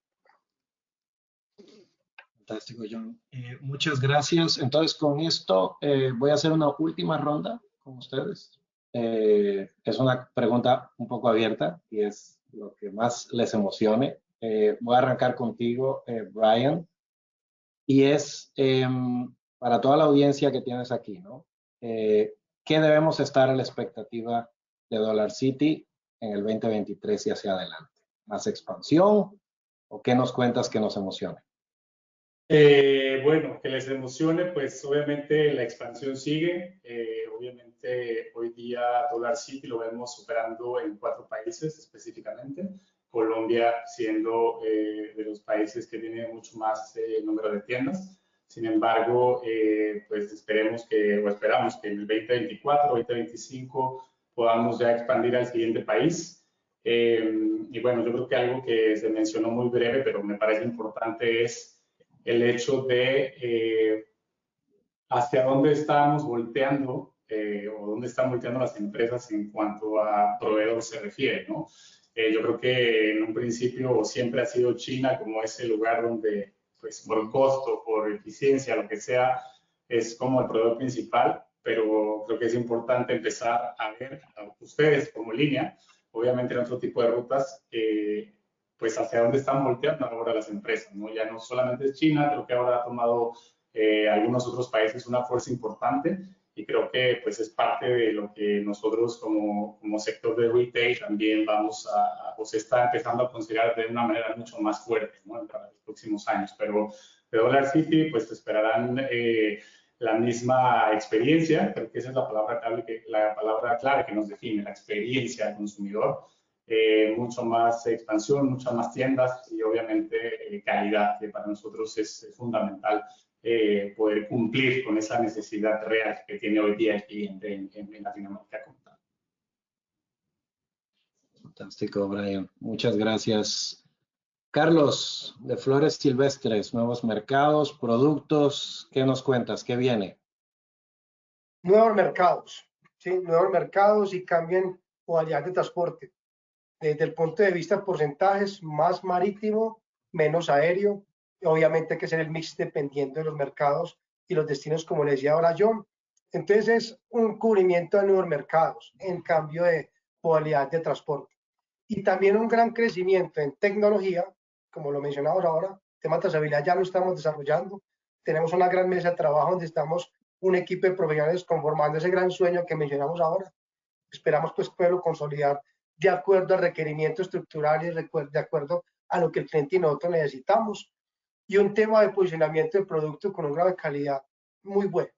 Fantástico, John. Muchas gracias. Entonces, con esto voy a hacer una última ronda con ustedes. Es una pregunta un poco abierta y es lo que más les emocione. Voy a arrancar contigo, Brian, y es para toda la audiencia que tienes aquí, ¿no? ¿Qué debemos estar a la expectativa de Dollar City en el 2023 y hacia adelante? ¿Más expansión o qué nos cuentas que nos emocione? Bueno, que les emocione, pues obviamente la expansión sigue. Obviamente hoy día Dollar City lo vemos superando en 4 países específicamente. Colombia siendo de los países que tiene mucho más número de tiendas. Sin embargo, pues esperamos que en el 2024, 2025 podamos ya expandir al siguiente país. Y bueno, yo creo que algo que se mencionó muy breve, pero me parece importante es el hecho de hacia dónde estamos volteando o dónde están volteando las empresas en cuanto a proveedor se refiere, ¿no? Yo creo que en un principio siempre ha sido China como ese lugar donde, pues por costo, por eficiencia, lo que sea, es como el proveedor principal, pero creo que es importante empezar a ver a ustedes como línea, obviamente en otro tipo de rutas, pues hacia dónde están volteando ahora las empresas, ¿no? Ya no solamente es China, creo que ahora ha tomado algunos otros países una fuerza importante y creo que pues es parte de lo que nosotros como sector de retail también vamos o se está empezando a considerar de una manera mucho más fuerte, ¿no? Para los próximos años. Pero de Dollar City pues esperarán la misma experiencia, creo que esa es la palabra clave que nos define, la experiencia del consumidor. Mucho más expansión, muchas más tiendas y obviamente calidad, que para nosotros es fundamental poder cumplir con esa necesidad real que tiene hoy día el cliente en Latinoamérica. Fantástico, Brian. Muchas gracias. Carlos, de Flores Silvestres, nuevos mercados, productos, ¿qué nos cuentas? ¿Qué viene? Nuevos mercados, ¿sí? Nuevos mercados y cambian modalidad de transporte. Desde el punto de vista de porcentajes, más marítimo, menos aéreo. Obviamente hay que ser el mix dependiendo de los mercados y los destinos, como le decía ahora John. Entonces es un cubrimiento de nuevos mercados en cambio de modalidad de transporte. Y también un gran crecimiento en tecnología, como lo mencionamos ahora, tema de trazabilidad ya lo estamos desarrollando. Tenemos una gran mesa de trabajo donde estamos un equipo de profesionales conformando ese gran sueño que mencionamos ahora. Esperamos pues poderlo consolidar de acuerdo al requerimiento estructural y de acuerdo a lo que el cliente y nosotros necesitamos. Y un tema de posicionamiento del producto con un grado de calidad muy bueno.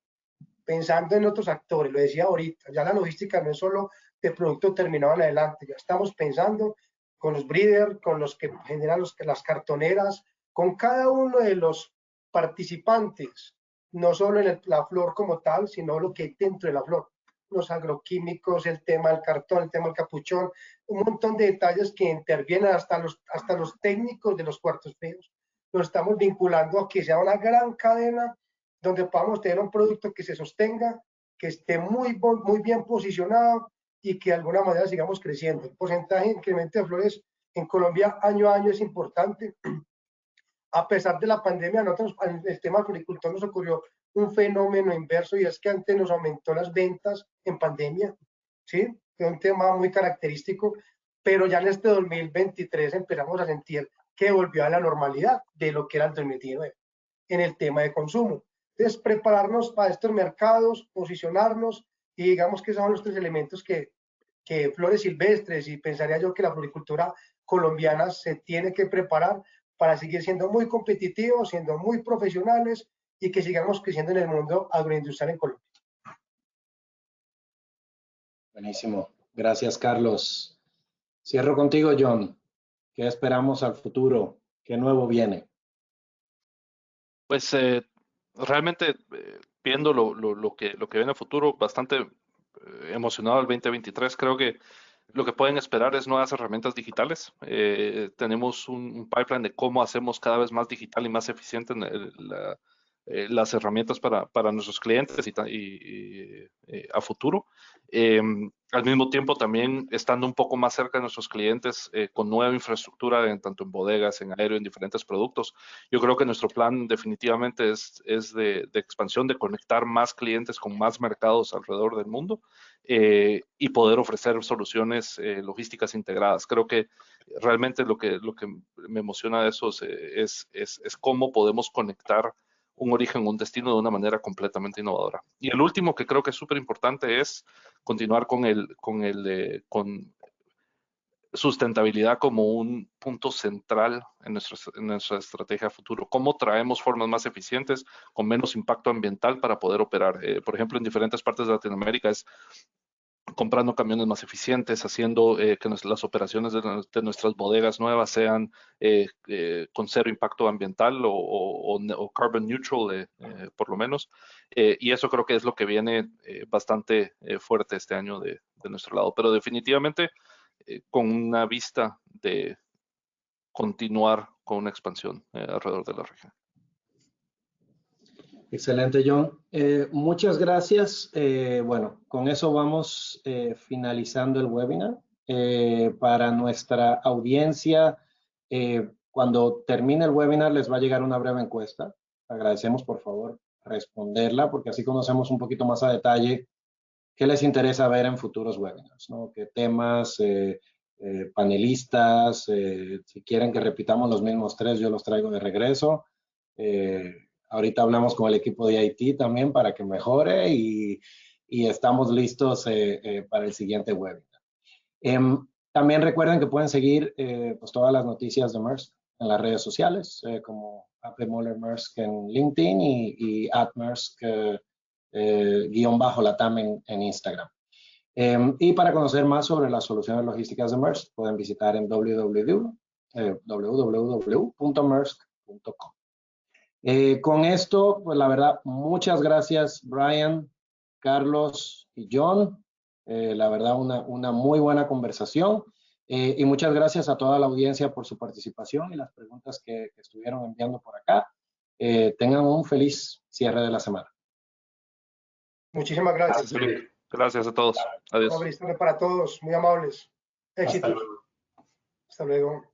Pensando en otros actores, lo decía ahorita, ya la logística no es solo de producto terminado en adelante, ya estamos pensando con los breeders, con los que generan las cartoneras, con cada uno de los participantes, no solo en la flor como tal, sino lo que hay dentro de la flor, los agroquímicos, el tema del cartón, el tema del capuchón, un montón de detalles que intervienen hasta los técnicos de los cuartos fríos. Nos estamos vinculando a que sea una gran cadena donde podamos tener un producto que se sostenga, que esté muy bien posicionado y que de alguna manera sigamos creciendo. El porcentaje de incremento de flores en Colombia año a año es importante. A pesar de la pandemia, nosotros, en el tema floricultor nos ocurrió un fenómeno inverso y es que antes nos aumentó las ventas en pandemia, ¿sí? Fue un tema muy característico, pero ya en este 2023 empezamos a sentir que volvió a la normalidad de lo que era el 2019 en el tema de consumo. Entonces, prepararnos para estos mercados, posicionarnos y digamos que esos son los 3 elementos que que flores silvestres, y pensaría yo que la floricultura colombiana se tiene que preparar para seguir siendo muy competitivos, siendo muy profesionales y que sigamos creciendo en el mundo agroindustrial en Colombia. Buenísimo. Gracias, Carlos. Cierro contigo, John. ¿Qué esperamos al futuro? ¿Qué nuevo viene? Pues realmente viendo lo que viene a futuro, bastante emocionado el 2023. Creo que lo que pueden esperar es nuevas herramientas digitales. Tenemos un pipeline de cómo hacemos cada vez más digital y más eficiente las herramientas para nuestros clientes y a futuro. Al mismo tiempo, también estando un poco más cerca de nuestros clientes con nueva infraestructura, tanto en bodegas, en aéreo, en diferentes productos. Yo creo que nuestro plan definitivamente es de expansión, de conectar más clientes con más mercados alrededor del mundo y poder ofrecer soluciones logísticas integradas. Creo que realmente lo que me emociona de eso es cómo podemos conectar un origen, un destino de una manera completamente innovadora. Y el último que creo que es súper importante es continuar con sustentabilidad como un punto central en nuestra estrategia futuro. ¿Cómo traemos formas más eficientes con menos impacto ambiental para poder operar? Por ejemplo, en diferentes partes de Latinoamérica es comprando camiones más eficientes, haciendo que las operaciones de nuestras bodegas nuevas sean con cero impacto ambiental o carbon neutral, por lo menos. Y eso creo que es lo que viene bastante fuerte este año de nuestro lado. Pero definitivamente con una vista de continuar con una expansión alrededor de la región. Excelente, John. Muchas gracias. Bueno, con eso vamos finalizando el webinar. Para nuestra audiencia, cuando termine el webinar les va a llegar una breve encuesta. Agradecemos, por favor, responderla, porque así conocemos un poquito más a detalle qué les interesa ver en futuros webinars, ¿no? Qué temas, panelistas, si quieren que repitamos los mismos 3, yo los traigo de regreso. Ahorita hablamos con el equipo de IT también para que mejore y estamos listos para el siguiente webinar. También recuerden que pueden seguir pues todas las noticias de Maersk en las redes sociales, como AP Moller Maersk en LinkedIn y @Maersk _Latam en Instagram. Y para conocer más sobre las soluciones logísticas de Maersk, pueden visitar en www.maersk.com. Con esto, pues la verdad, muchas gracias Brian, Carlos y John. La verdad, una muy buena conversación. Y muchas gracias a toda la audiencia por su participación y las preguntas que estuvieron enviando por acá. Tengan un feliz cierre de la semana. Muchísimas gracias. Gracias a todos. Adiós. Para todos, muy amables. Éxito. Hasta luego. Hasta luego.